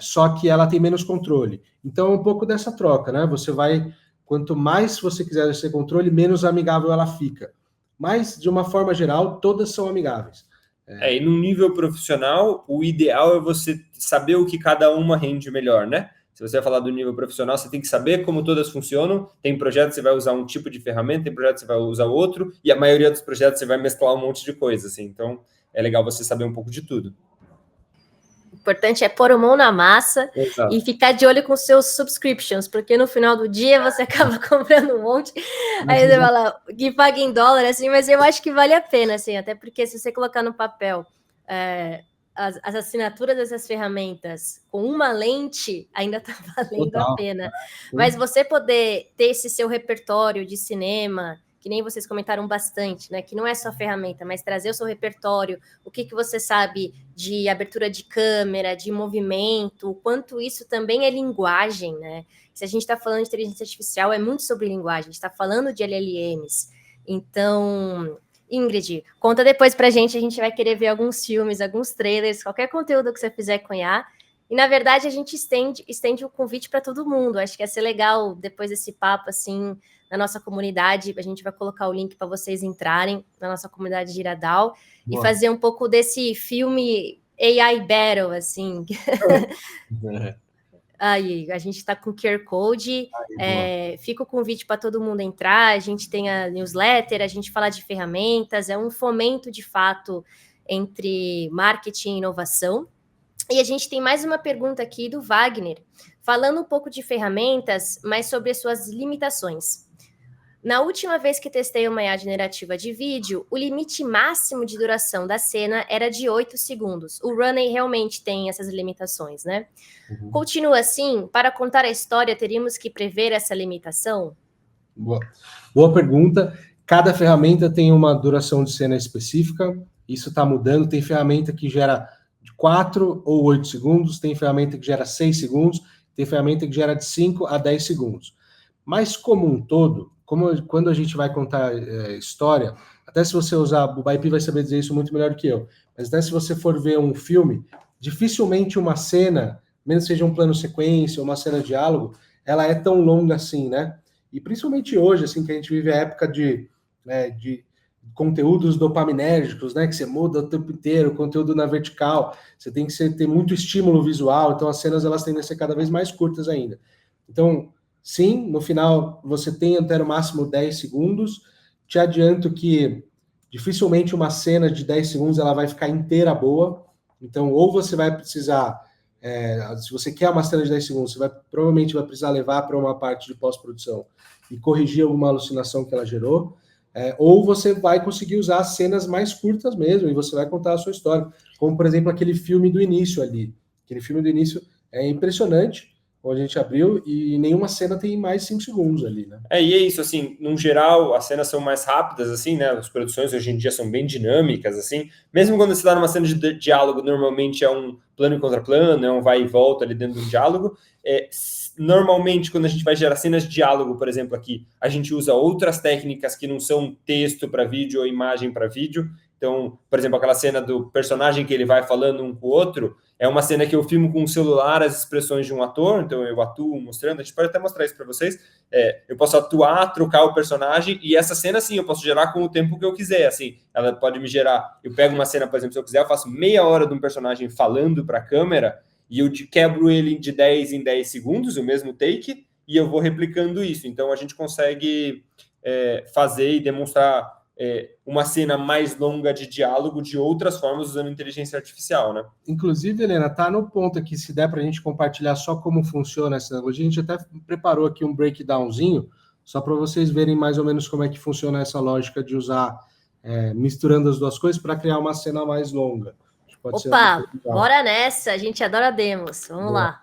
[SPEAKER 3] só que ela tem menos controle. Então é um pouco dessa troca, né? Você vai quanto mais você quiser exercer controle, menos amigável ela fica. Mas, de uma forma geral, todas são amigáveis.
[SPEAKER 2] E num nível profissional, o ideal é você saber o que cada uma rende melhor, né? Se você vai falar do nível profissional, você tem que saber como todas funcionam. Tem projetos que você vai usar um tipo de ferramenta, tem projetos que você vai usar outro, e a maioria dos projetos você vai mesclar um monte de coisa, assim. Então, é legal você saber um pouco de tudo.
[SPEAKER 1] O importante é pôr a mão na massa.
[SPEAKER 2] Exato.
[SPEAKER 1] E ficar de olho com seus subscriptions, porque no final do dia você acaba comprando um monte, aí você fala que paga em dólar, assim, mas eu acho que vale a pena, assim, até porque se você colocar no papel as assinaturas dessas ferramentas com uma lente, ainda tá valendo a pena. Mas você poder ter esse seu repertório de cinema, que nem vocês comentaram bastante, né? Que não é só ferramenta, mas trazer o seu repertório, o que você sabe de abertura de câmera, de movimento, o quanto isso também é linguagem, né? Se a gente está falando de inteligência artificial, é muito sobre linguagem, a gente está falando de LLMs. Então, Ingrid, conta depois pra gente, a gente vai querer ver alguns filmes, alguns trailers, qualquer conteúdo que você fizer com IA. E, na verdade, a gente estende o convite para todo mundo. Acho que ia ser legal, depois desse papo, assim, na nossa comunidade, a gente vai colocar o link para vocês entrarem na nossa comunidade de Iradal e fazer um pouco desse filme AI Battle, assim. Aí, a gente está com o QR Code, fica o convite para todo mundo entrar, a gente tem a newsletter, a gente fala de ferramentas, é um fomento, de fato, entre marketing e inovação. E a gente tem mais uma pergunta aqui do Wagner, falando um pouco de ferramentas, mas sobre as suas limitações. Na última vez que testei uma IA generativa de vídeo, o limite máximo de duração da cena era de 8 segundos. O Runway realmente tem essas limitações, né? Continua assim? Para contar a história, teríamos que prever essa limitação?
[SPEAKER 3] Boa pergunta. Cada ferramenta tem uma duração de cena específica. Isso está mudando. Tem ferramenta que gera 4 ou 8 segundos, tem ferramenta que gera 6 segundos, tem ferramenta que gera de 5 a 10 segundos. Mas, como um todo, quando a gente vai contar história, até se você usar, o Baipi vai saber dizer isso muito melhor do que eu, mas até se você for ver um filme, dificilmente uma cena, mesmo que seja um plano sequência, uma cena de diálogo, ela é tão longa assim, né? E principalmente hoje, assim, que a gente vive a época de conteúdos dopaminérgicos, né, que você muda o tempo inteiro, conteúdo na vertical, você tem que ter muito estímulo visual, então as cenas elas tendem a ser cada vez mais curtas ainda. Então, sim, no final você tem até no máximo 10 segundos, te adianto que dificilmente uma cena de 10 segundos ela vai ficar inteira boa, então ou você vai precisar, se você quer uma cena de 10 segundos, você provavelmente vai precisar levar para uma parte de pós-produção e corrigir alguma alucinação que ela gerou, ou você vai conseguir usar cenas mais curtas mesmo, e você vai contar a sua história. Como, por exemplo, aquele filme do início ali. Aquele filme do início é impressionante, onde a gente abriu, e nenhuma cena tem mais 5 segundos ali, né?
[SPEAKER 2] E é isso, assim, no geral, as cenas são mais rápidas, assim, né? As produções hoje em dia são bem dinâmicas, assim. Mesmo quando você está numa cena de diálogo, normalmente é um plano e contraplano, é um vai e volta ali dentro do diálogo. Normalmente, quando a gente vai gerar cenas de diálogo, por exemplo, aqui, a gente usa outras técnicas que não são texto para vídeo ou imagem para vídeo. Então, por exemplo, aquela cena do personagem que ele vai falando um com o outro, é uma cena que eu filmo com o celular as expressões de um ator, então eu atuo mostrando, a gente pode até mostrar isso para vocês. Eu posso atuar, trocar o personagem, e essa cena, sim, eu posso gerar com o tempo que eu quiser, assim, ela pode me gerar, eu pego uma cena, por exemplo, se eu quiser, eu faço meia hora de um personagem falando para a câmera, e eu quebro ele de 10 em 10 segundos, o mesmo take, e eu vou replicando isso. Então, a gente consegue fazer e demonstrar uma cena mais longa de diálogo de outras formas usando inteligência artificial, né?
[SPEAKER 3] Inclusive, Helena, tá no ponto aqui, se der para a gente compartilhar só como funciona essa analogia, a gente até preparou aqui um breakdownzinho, só para vocês verem mais ou menos como é que funciona essa lógica de usar, misturando as duas coisas para criar uma cena mais longa.
[SPEAKER 1] Opa, bora nessa, a gente adora demos, vamos lá.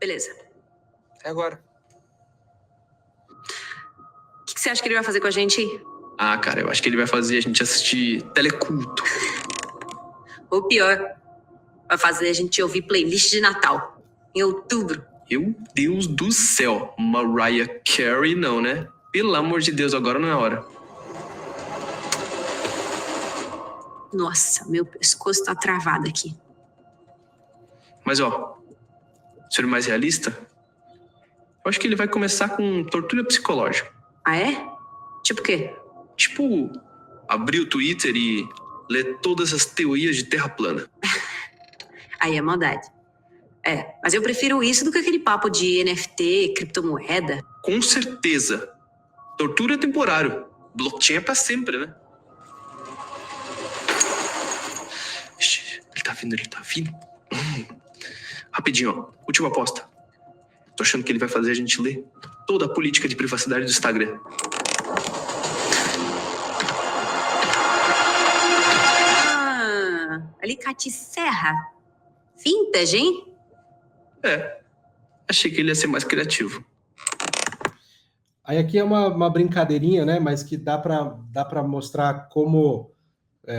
[SPEAKER 5] Beleza.
[SPEAKER 6] É agora.
[SPEAKER 5] O que você acha que ele vai fazer com a gente aí?
[SPEAKER 6] Ah, cara, eu acho que ele vai fazer a gente assistir Teleculto.
[SPEAKER 5] Ou pior, vai fazer a gente ouvir playlist de Natal, em outubro.
[SPEAKER 6] Meu Deus do céu. Mariah Carey não, né? Pelo amor de Deus, agora não é hora.
[SPEAKER 5] Nossa, meu pescoço tá travado aqui.
[SPEAKER 6] Mas, ó, ser mais realista, eu acho que ele vai começar com tortura psicológica.
[SPEAKER 5] Ah, é? Tipo o quê?
[SPEAKER 6] Tipo, abrir o Twitter e ler todas as teorias de terra plana.
[SPEAKER 5] Aí é maldade. Mas eu prefiro isso do que aquele papo de NFT, criptomoeda.
[SPEAKER 6] Com certeza. Tortura é temporário. Blockchain é pra sempre, né? Ixi, ele tá vindo. Rapidinho, ó. Última aposta. Tô achando que ele vai fazer a gente ler toda a política de privacidade do Instagram.
[SPEAKER 5] Alicate Serra. Vintage, hein?
[SPEAKER 6] Achei que ele ia ser mais criativo.
[SPEAKER 3] Aí aqui é uma brincadeirinha, né? Mas que dá para mostrar como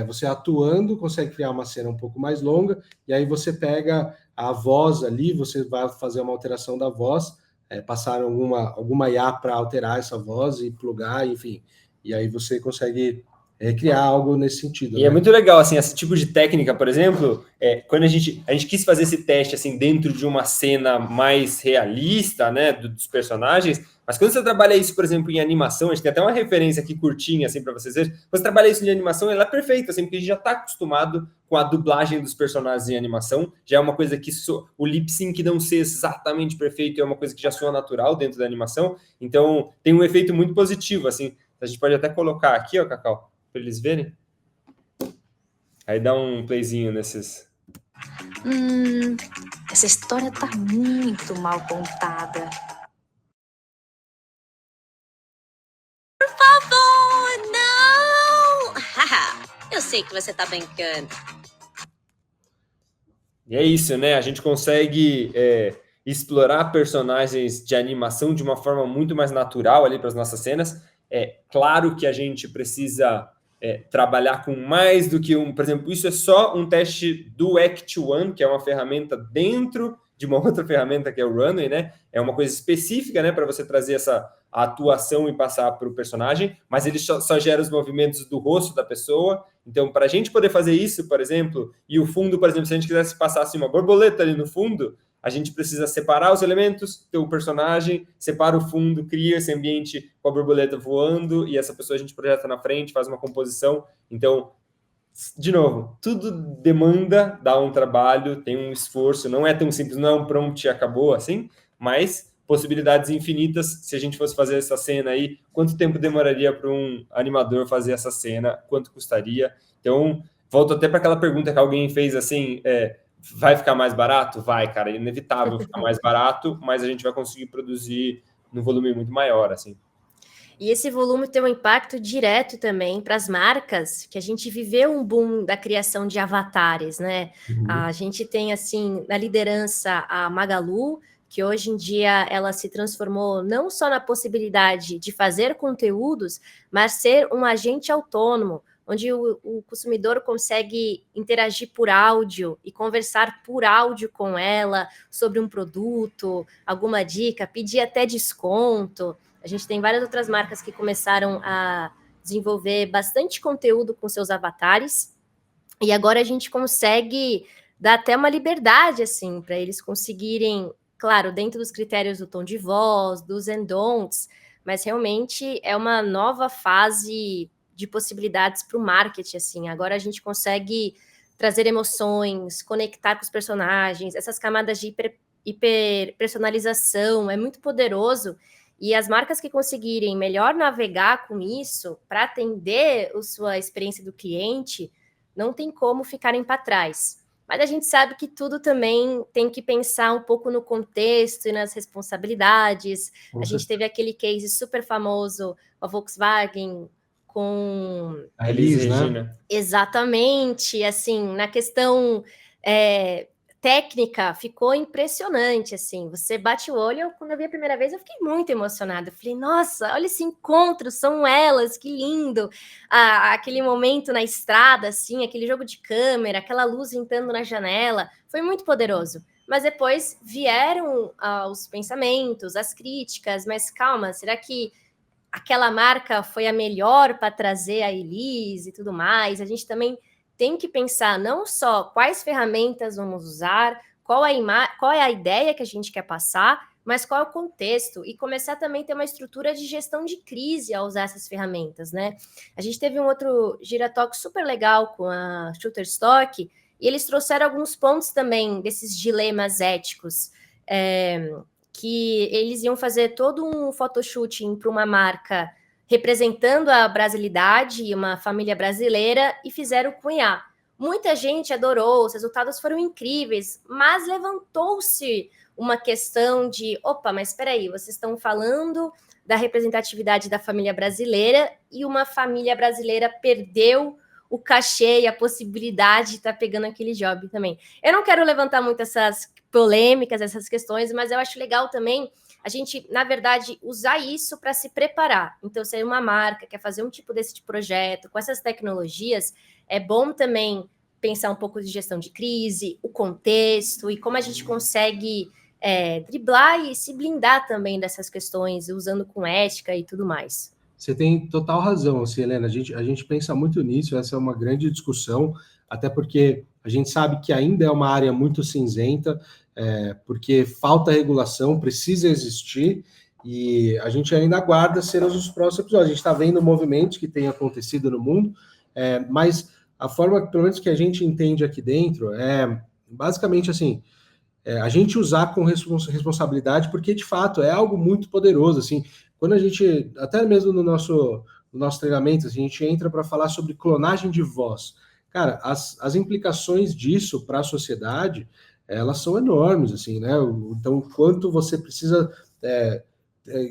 [SPEAKER 3] você atuando consegue criar uma cena um pouco mais longa, e aí você pega a voz ali, você vai fazer uma alteração da voz, passar alguma IA para alterar essa voz e plugar, enfim. E aí você consegue criar algo nesse sentido.
[SPEAKER 2] E é muito legal, assim, esse tipo de técnica, por exemplo, quando a gente quis fazer esse teste, assim, dentro de uma cena mais realista, né, dos personagens, mas quando você trabalha isso, por exemplo, em animação, a gente tem até uma referência aqui curtinha, assim, para vocês verem, quando você trabalha isso em animação, ela é perfeita, assim, porque a gente já está acostumado com a dublagem dos personagens em animação, já é uma coisa que o lip sync não ser exatamente perfeito, é uma coisa que já soa natural dentro da animação, então tem um efeito muito positivo, assim, a gente pode até colocar aqui, ó, Cacau, para eles verem. Aí dá um playzinho nesses.
[SPEAKER 7] Essa história tá muito mal contada.
[SPEAKER 8] Por favor, não! Eu sei que você tá brincando.
[SPEAKER 2] E é isso, né? A gente consegue explorar personagens de animação de uma forma muito mais natural ali para as nossas cenas. É claro que a gente precisa trabalhar com mais do que por exemplo, isso é só um teste do Act One, que é uma ferramenta dentro de uma outra ferramenta que é o Runway, né? É uma coisa específica, né, para você trazer essa atuação e passar para o personagem, mas ele só gera os movimentos do rosto da pessoa. Então, para a gente poder fazer isso, por exemplo, e o fundo, por exemplo, se a gente quisesse passar assim, uma borboleta ali no fundo, a gente precisa separar os elementos, ter o personagem, separa o fundo, cria esse ambiente com a borboleta voando, e essa pessoa a gente projeta na frente, faz uma composição. Então, de novo, tudo dá um trabalho, tem um esforço, não é tão simples, não é um prompt e acabou assim, mas possibilidades infinitas. Se a gente fosse fazer essa cena aí, quanto tempo demoraria para um animador fazer essa cena? Quanto custaria? Então, volto até para aquela pergunta que alguém fez assim, vai ficar mais barato? Vai, cara, é inevitável ficar mais barato, mas a gente vai conseguir produzir num volume muito maior, assim.
[SPEAKER 1] E esse volume tem um impacto direto também para as marcas, que a gente viveu um boom da criação de avatares, né? A gente tem, assim, na liderança a Magalu, que hoje em dia ela se transformou não só na possibilidade de fazer conteúdos, mas ser um agente autônomo, onde o consumidor consegue interagir por áudio e conversar por áudio com ela sobre um produto, alguma dica, pedir até desconto. A gente tem várias outras marcas que começaram a desenvolver bastante conteúdo com seus avatares, e agora a gente consegue dar até uma liberdade, assim, para eles conseguirem, claro, dentro dos critérios do tom de voz, dos and don'ts, mas realmente é uma nova fase de possibilidades para o marketing, assim. Agora a gente consegue trazer emoções, conectar com os personagens, essas camadas de hiper personalização, é muito poderoso. E as marcas que conseguirem melhor navegar com isso para atender a sua experiência do cliente, não tem como ficarem para trás. Mas a gente sabe que tudo também tem que pensar um pouco no contexto e nas responsabilidades. A gente teve aquele case super famoso, a Volkswagen com
[SPEAKER 3] a Elis,
[SPEAKER 2] né?
[SPEAKER 1] Exatamente, assim, na questão técnica, ficou impressionante, assim, você bate o olho, quando eu vi a primeira vez, eu fiquei muito emocionada, eu falei, nossa, olha esse encontro, são elas, que lindo, aquele momento na estrada, assim, aquele jogo de câmera, aquela luz entrando na janela, foi muito poderoso, mas depois vieram os pensamentos, as críticas, mas calma, será que aquela marca foi a melhor para trazer a Elis e tudo mais? A gente também tem que pensar não só quais ferramentas vamos usar, qual é a ideia que a gente quer passar, mas qual é o contexto, e começar também a ter uma estrutura de gestão de crise ao usar essas ferramentas, né? A gente teve um outro Giratalk super legal com a Shutterstock, e eles trouxeram alguns pontos também desses dilemas éticos, que eles iam fazer todo um photoshooting para uma marca representando a brasilidade e uma família brasileira, e fizeram com IA. Muita gente adorou, os resultados foram incríveis, mas levantou-se uma questão de, opa, mas espera aí, vocês estão falando da representatividade da família brasileira e uma família brasileira perdeu o cachê e a possibilidade de estar pegando aquele job também. Eu não quero levantar muito essas polêmicas, essas questões, mas eu acho legal também a gente, na verdade, usar isso para se preparar. Então, se uma marca quer fazer um tipo desse projeto com essas tecnologias, é bom também pensar um pouco de gestão de crise, o contexto e como a gente consegue driblar e se blindar também dessas questões, usando com ética e tudo mais.
[SPEAKER 3] Você tem total razão, assim, Helena. A gente pensa muito nisso, essa é uma grande discussão, até porque a gente sabe que ainda é uma área muito cinzenta, porque falta regulação, precisa existir, e a gente ainda aguarda cenas dos próximos episódios. A gente está vendo movimentos que têm acontecido no mundo, mas a forma, pelo menos que a gente entende aqui dentro, é basicamente assim, a gente usar com responsabilidade, porque de fato é algo muito poderoso, assim, quando a gente, até mesmo no nosso treinamento, a gente entra para falar sobre clonagem de voz. Cara, as implicações disso para a sociedade, elas são enormes, assim, né? Então, quanto você precisa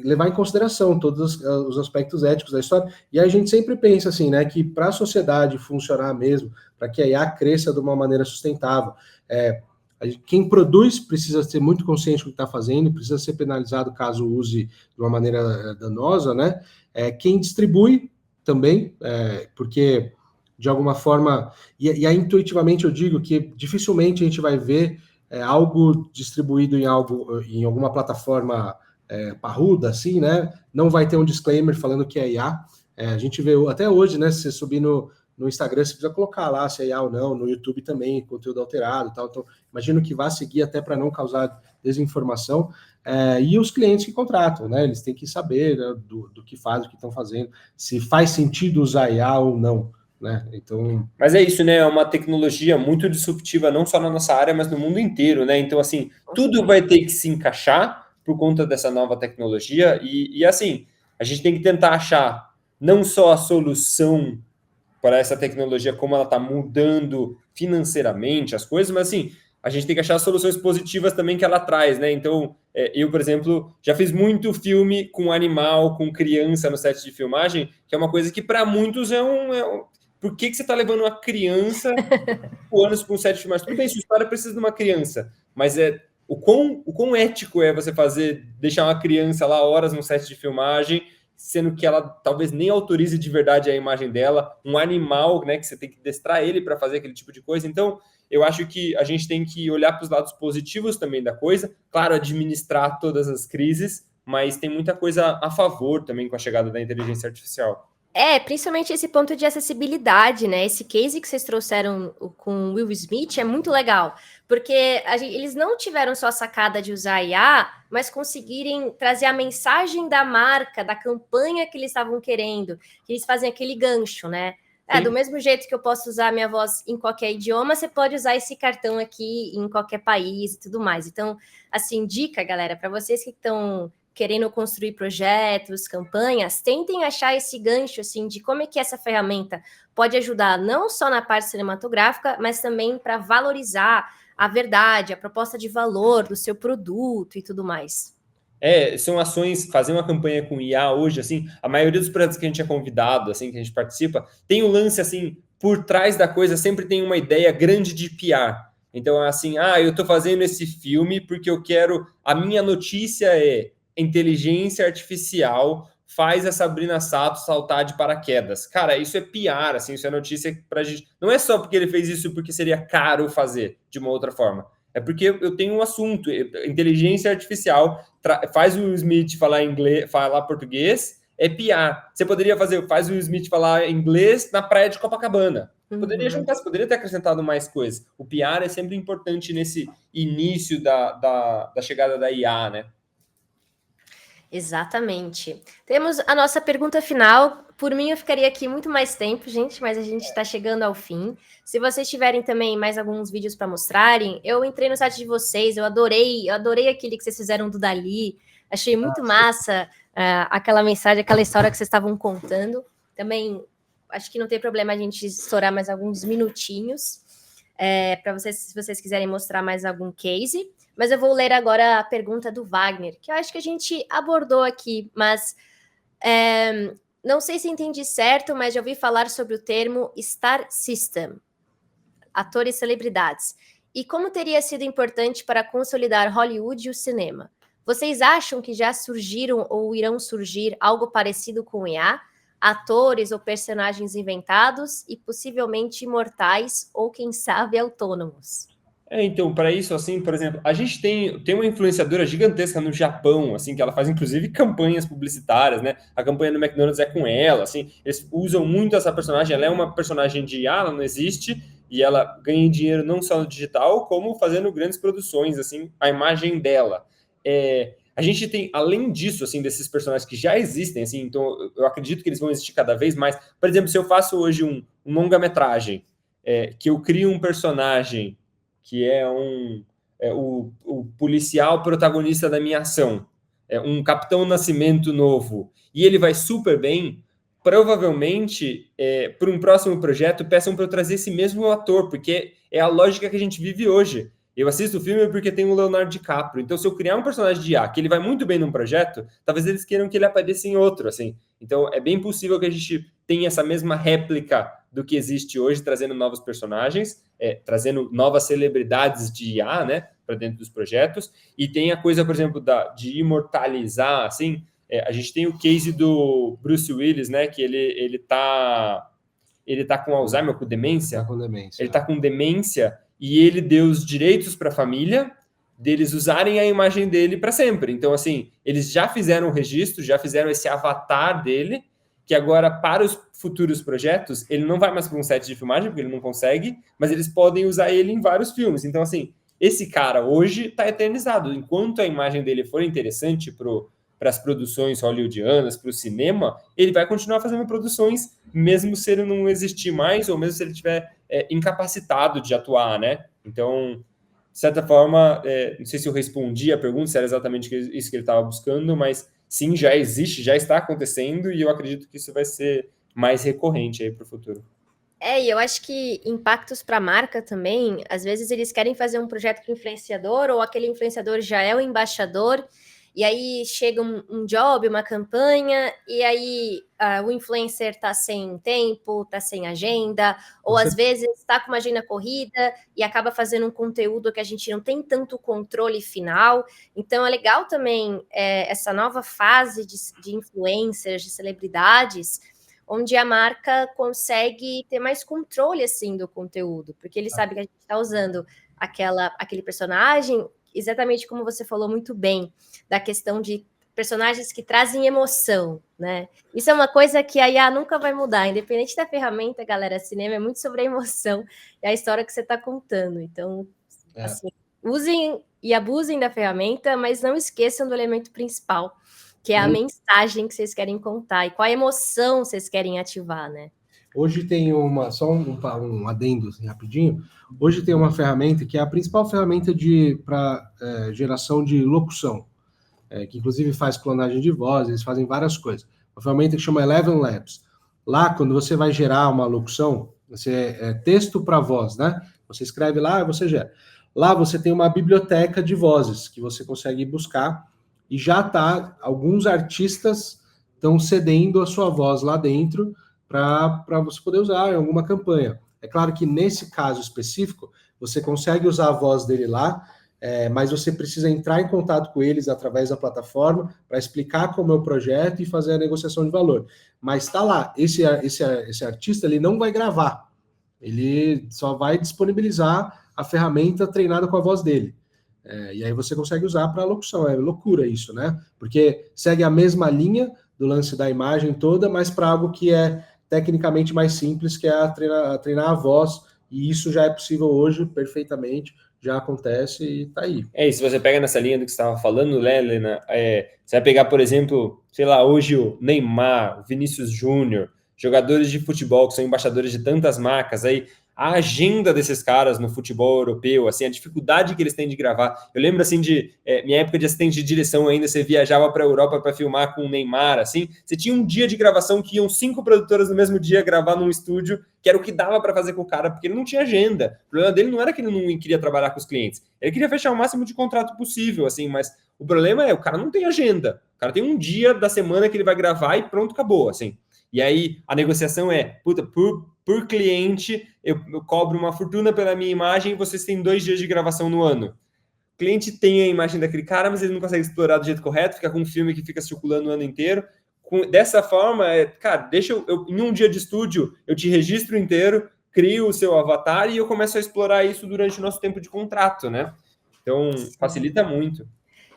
[SPEAKER 3] levar em consideração todos os aspectos éticos da história. E aí a gente sempre pensa, assim, né, que para a sociedade funcionar mesmo, para que a IA cresça de uma maneira sustentável, quem produz precisa ser muito consciente do que está fazendo, precisa ser penalizado caso use de uma maneira danosa, né? Quem distribui também, porque de alguma forma, e aí intuitivamente eu digo que dificilmente a gente vai ver algo distribuído em alguma plataforma parruda, assim, né? Não vai ter um disclaimer falando que é IA. A gente vê até hoje, né? Se você subir no Instagram, você precisa colocar lá se é IA ou não, no YouTube também, conteúdo alterado e tal. Então, imagino que vá seguir até para não causar desinformação. E os clientes que contratam, né? Eles têm que saber, né, do que faz, do que estão fazendo, se faz sentido usar IA ou não, né? Então...
[SPEAKER 2] Mas é isso, né? É uma tecnologia muito disruptiva, não só na nossa área, mas no mundo inteiro, né? Então, assim, tudo vai ter que se encaixar por conta dessa nova tecnologia. E assim, a gente tem que tentar achar não só a solução para essa tecnologia, como ela está mudando financeiramente as coisas, mas assim, a gente tem que achar soluções positivas também que ela traz, né? Então, eu, por exemplo, já fiz muito filme com animal, com criança no set de filmagem, que é uma coisa que para muitos por que você está levando uma criança 5 anos para um set de filmagem? Tudo bem, sua história precisa de uma criança, mas o quão ético é você deixar uma criança lá horas no set de filmagem, sendo que ela talvez nem autorize de verdade a imagem dela, um animal, né, que você tem que destrar ele para fazer aquele tipo de coisa. Então, eu acho que a gente tem que olhar para os lados positivos também da coisa, claro, administrar todas as crises, mas tem muita coisa a favor também com a chegada da inteligência artificial.
[SPEAKER 1] Principalmente esse ponto de acessibilidade, né? Esse case que vocês trouxeram com o Will Smith é muito legal, porque eles não tiveram só a sacada de usar IA, mas conseguirem trazer a mensagem da marca, da campanha que eles estavam querendo, que eles fazem aquele gancho, né? Do mesmo jeito que eu posso usar a minha voz em qualquer idioma, você pode usar esse cartão aqui em qualquer país e tudo mais. Então, assim, dica, galera, para vocês que estão querendo construir projetos, campanhas, tentem achar esse gancho, assim, de como é que essa ferramenta pode ajudar não só na parte cinematográfica, mas também para valorizar a verdade, a proposta de valor do seu produto e tudo mais.
[SPEAKER 2] São ações, fazer uma campanha com IA hoje, assim, a maioria dos projetos que a gente é convidado, assim, que a gente participa, tem um lance, assim, por trás da coisa sempre tem uma ideia grande de PR. Então, assim, eu tô fazendo esse filme porque eu quero, a minha notícia inteligência artificial faz a Sabrina Sato saltar de paraquedas. Cara, isso é PR, assim, isso é notícia pra gente. Não é só porque ele fez isso porque seria caro fazer de uma outra forma. É porque eu tenho um assunto. Inteligência artificial faz o Will Smith falar inglês, falar português, é PR. Você poderia faz o Will Smith falar inglês na praia de Copacabana. Poderia juntar, você poderia ter acrescentado mais coisas. O PR é sempre importante nesse início da chegada da IA, né?
[SPEAKER 1] Exatamente. Temos a nossa pergunta final. Por mim, eu ficaria aqui muito mais tempo, gente, mas a gente está chegando ao fim. Se vocês tiverem também mais alguns vídeos para mostrarem, eu entrei no site de vocês, eu adorei aquele que vocês fizeram do Dali. Achei muito massa aquela mensagem, aquela história que vocês estavam contando. Também acho que não tem problema a gente estourar mais alguns minutinhos para vocês, se vocês quiserem mostrar mais algum case. Mas eu vou ler agora a pergunta do Wagner, que eu acho que a gente abordou aqui, mas não sei se entendi certo, mas já ouvi falar sobre o termo Star System, atores e celebridades, e como teria sido importante para consolidar Hollywood e o cinema. Vocês acham que já surgiram ou irão surgir algo parecido com o IA? Atores ou personagens inventados e possivelmente imortais ou, quem sabe, autônomos?
[SPEAKER 2] Então, para isso, assim, por exemplo, a gente tem uma influenciadora gigantesca no Japão, assim, que ela faz, inclusive, campanhas publicitárias, né? A campanha do McDonald's é com ela, assim, eles usam muito essa personagem, ela é uma personagem de IA, ela não existe, e ela ganha dinheiro não só no digital, como fazendo grandes produções, assim, a imagem dela. A gente tem, além disso, assim, desses personagens que já existem, assim, então eu acredito que eles vão existir cada vez mais. Por exemplo, se eu faço hoje um longa-metragem, que eu crio um personagem que é o policial protagonista da minha ação, um Capitão Nascimento novo, e ele vai super bem, provavelmente, para um próximo projeto, peçam para eu trazer esse mesmo ator, porque é a lógica que a gente vive hoje. Eu assisto o filme porque tem o Leonardo DiCaprio. Então, se eu criar um personagem de IA que ele vai muito bem num projeto, talvez eles queiram que ele apareça em outro, assim. Então, é bem possível que a gente tenha essa mesma réplica do que existe hoje, trazendo novos personagens, trazendo novas celebridades de IA, né, para dentro dos projetos. E tem a coisa, por exemplo, de imortalizar, assim. A gente tem o case do Bruce Willis, né, que ele tá com Alzheimer, com demência. Ele tá com demência. E ele deu os direitos para a família deles usarem a imagem dele para sempre. Então, assim, eles já fizeram o registro, já fizeram esse avatar dele, que agora, para os futuros projetos, ele não vai mais para um set de filmagem, porque ele não consegue, mas eles podem usar ele em vários filmes. Então, assim, esse cara hoje está eternizado. Enquanto a imagem dele for interessante para as produções hollywoodianas, para o cinema, ele vai continuar fazendo produções, mesmo se ele não existir mais, ou mesmo se ele estiver incapacitado de atuar, né? Então, de certa forma, não sei se eu respondi a pergunta, se era exatamente isso que ele estava buscando, mas sim, já existe, já está acontecendo, e eu acredito que isso vai ser mais recorrente aí para o futuro.
[SPEAKER 1] E eu acho que impactos para a marca também, às vezes eles querem fazer um projeto com influenciador, ou aquele influenciador já é o embaixador, e aí chega um job, uma campanha, e aí o influencer está sem tempo, está sem agenda, ou às vezes está com uma agenda corrida e acaba fazendo um conteúdo que a gente não tem tanto controle final. Então é legal também essa nova fase de influencers, de celebridades, onde a marca consegue ter mais controle assim do conteúdo, porque ele sabe que a gente está usando aquele personagem, exatamente como você falou muito bem, da questão de personagens que trazem emoção, né? Isso é uma coisa que a IA nunca vai mudar, independente da ferramenta, galera. Cinema é muito sobre a emoção e a história que você está contando. Então, assim, usem e abusem da ferramenta, mas não esqueçam do elemento principal, que é a mensagem que vocês querem contar e qual a emoção vocês querem ativar, né?
[SPEAKER 3] Hoje tem só um adendo assim, rapidinho. Hoje tem uma ferramenta que é a principal ferramenta para geração de locução, que inclusive faz clonagem de voz, eles fazem várias coisas. Uma ferramenta que chama Eleven Labs. Lá, quando você vai gerar uma locução, texto para voz, né? Você escreve lá e você gera. Lá você tem uma biblioteca de vozes que você consegue buscar e já alguns artistas estão cedendo a sua voz lá dentro para você poder usar em alguma campanha. É claro que nesse caso específico, você consegue usar a voz dele lá, mas você precisa entrar em contato com eles através da plataforma para explicar como é o projeto e fazer a negociação de valor. Mas está lá, esse artista ele não vai gravar, ele só vai disponibilizar a ferramenta treinada com a voz dele. E aí você consegue usar para locução. É loucura isso, né? Porque segue a mesma linha do lance da imagem toda, mas para algo que é tecnicamente mais simples, que é a treinar a voz, e isso já é possível hoje perfeitamente, já acontece e tá aí.
[SPEAKER 2] E se você pega nessa linha do que você estava falando, né, Helena, você vai pegar, por exemplo, sei lá, hoje o Neymar, o Vinícius Júnior, jogadores de futebol que são embaixadores de tantas marcas, aí a agenda desses caras no futebol europeu, assim, a dificuldade que eles têm de gravar. Eu lembro, assim, de minha época de assistente de direção ainda, você viajava para a Europa para filmar com o Neymar, assim, você tinha um dia de gravação que iam 5 produtoras no mesmo dia gravar num estúdio, que era o que dava para fazer com o cara, porque ele não tinha agenda. O problema dele não era que ele não queria trabalhar com os clientes, ele queria fechar o máximo de contrato possível, assim, mas o problema é, o cara não tem agenda. O cara tem um dia da semana que ele vai gravar e pronto, acabou, assim. E aí a negociação é, puta, por cliente, eu cobro uma fortuna pela minha imagem e vocês têm 2 dias de gravação no ano. O cliente tem a imagem daquele cara, mas ele não consegue explorar do jeito correto, fica com um filme que fica circulando o ano inteiro. Dessa forma, cara, deixa eu em um dia de estúdio, eu te registro inteiro, crio o seu avatar e eu começo a explorar isso durante o nosso tempo de contrato, né? Então, facilita muito.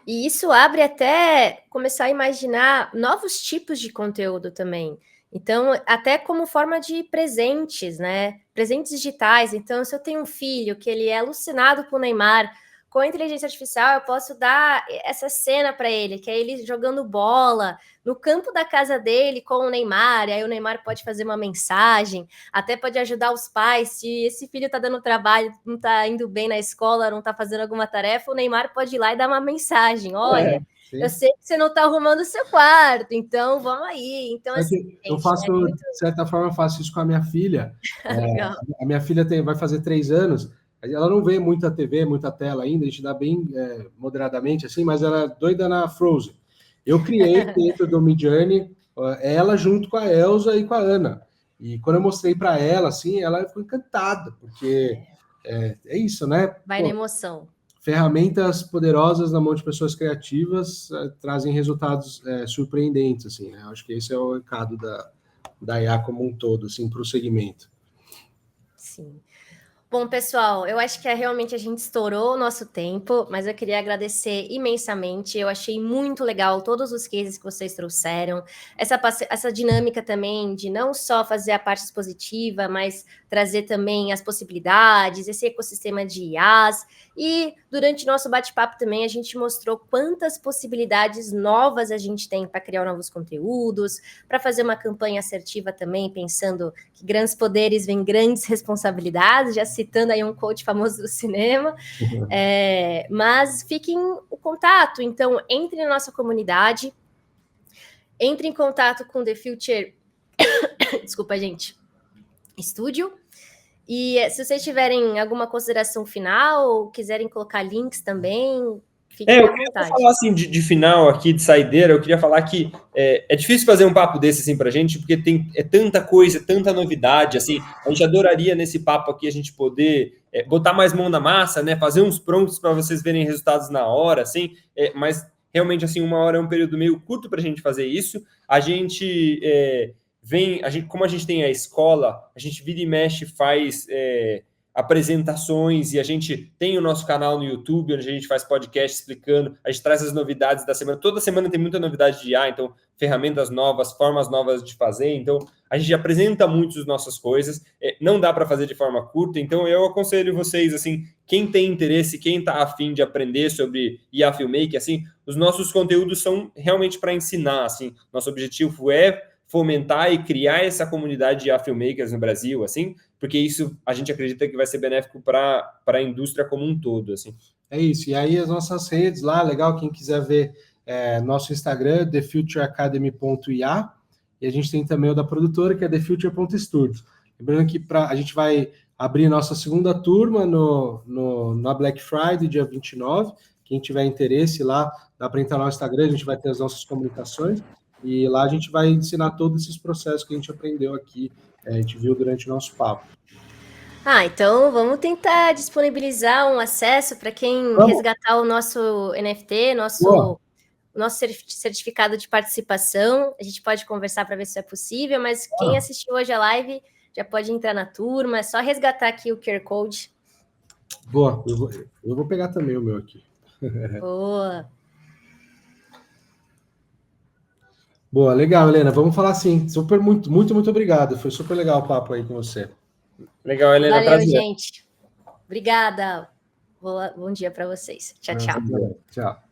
[SPEAKER 1] E isso abre até começar a imaginar novos tipos de conteúdo também. Então, até como forma de presentes, né? Presentes digitais. Então, se eu tenho um filho que ele é alucinado por Neymar, com a inteligência artificial eu posso dar essa cena para ele, que é ele jogando bola no campo da casa dele com o Neymar, e aí o Neymar pode fazer uma mensagem, até pode ajudar os pais, se esse filho está dando trabalho, não está indo bem na escola, não está fazendo alguma tarefa, o Neymar pode ir lá e dar uma mensagem, olha... Eu sei que você não está arrumando o seu quarto, então vamos aí. Então, assim,
[SPEAKER 3] eu faço, de certa forma, eu faço isso com a minha filha. A minha filha vai fazer 3 anos, ela não vê muita TV, muita tela ainda, a gente dá bem moderadamente, assim, mas ela é doida na Frozen. Eu criei dentro do Midjourney ela junto com a Elsa e com a Ana. E quando eu mostrei para ela, assim, ela ficou encantada, porque é isso, né?
[SPEAKER 1] Vai na emoção.
[SPEAKER 3] Ferramentas poderosas na mão de pessoas criativas trazem resultados surpreendentes, assim, né? Acho que esse é o recado da IA como um todo, assim, para o segmento.
[SPEAKER 1] Sim. Bom, pessoal, eu acho que realmente a gente estourou o nosso tempo, mas eu queria agradecer imensamente. Eu achei muito legal todos os cases que vocês trouxeram, essa dinâmica também de não só fazer a parte expositiva, mas trazer também as possibilidades, esse ecossistema de IAs. E durante nosso bate-papo também a gente mostrou quantas possibilidades novas a gente tem para criar novos conteúdos, para fazer uma campanha assertiva também, pensando que grandes poderes vêm grandes responsabilidades, já citando aí um coach famoso do cinema. Mas fiquem o contato, então entre na nossa comunidade, entre em contato com The Future, desculpa, gente, Studio. E se vocês tiverem alguma consideração final ou quiserem colocar links também, fiquem à vontade.
[SPEAKER 2] Eu falar assim de final aqui, de saideira, eu queria falar que é difícil fazer um papo desse assim pra gente, porque tem tanta coisa, tanta novidade, assim, a gente adoraria nesse papo aqui a gente poder botar mais mão na massa, né, fazer uns prompts para vocês verem resultados na hora, assim, mas realmente, assim, 1 hora é um período meio curto pra gente fazer isso. A gente... como a gente tem a escola, a gente vira e mexe, faz apresentações, e a gente tem o nosso canal no YouTube, onde a gente faz podcast explicando, a gente traz as novidades da semana. Toda semana tem muita novidade de IA, então ferramentas novas, formas novas de fazer, então a gente apresenta muito as nossas coisas, não dá para fazer de forma curta, então eu aconselho vocês, assim, quem tem interesse, quem está afim de aprender sobre IA Filmmaker, assim, os nossos conteúdos são realmente para ensinar, assim, nosso objetivo é fomentar e criar essa comunidade de IA Filmmakers no Brasil, assim, porque isso a gente acredita que vai ser benéfico para a indústria como um todo, assim.
[SPEAKER 3] É isso, e aí as nossas redes lá, legal, quem quiser ver nosso Instagram, thefutureacademy.ia, e a gente tem também o da produtora, que é thefuture.studios. Lembrando que a gente vai abrir nossa segunda turma na Black Friday, dia 29, quem tiver interesse lá, dá para entrar no nosso Instagram, a gente vai ter as nossas comunicações, e lá a gente vai ensinar todos esses processos que a gente aprendeu aqui, a gente viu durante o nosso papo.
[SPEAKER 1] Então vamos tentar disponibilizar um acesso para quem resgatar o nosso NFT, nosso certificado de participação. A gente pode conversar para ver se é possível, mas quem assistiu hoje a live já pode entrar na turma, é só resgatar aqui o QR Code.
[SPEAKER 3] Boa, eu vou pegar também o meu aqui.
[SPEAKER 1] Boa.
[SPEAKER 3] Boa, legal, Helena. Vamos falar assim. Super, muito obrigado. Foi super legal o papo aí com você.
[SPEAKER 2] Legal, Helena.
[SPEAKER 1] Valeu,
[SPEAKER 2] Prazer.
[SPEAKER 1] gente. Obrigada. Bom dia para vocês. Tchau, tchau.
[SPEAKER 3] Tchau.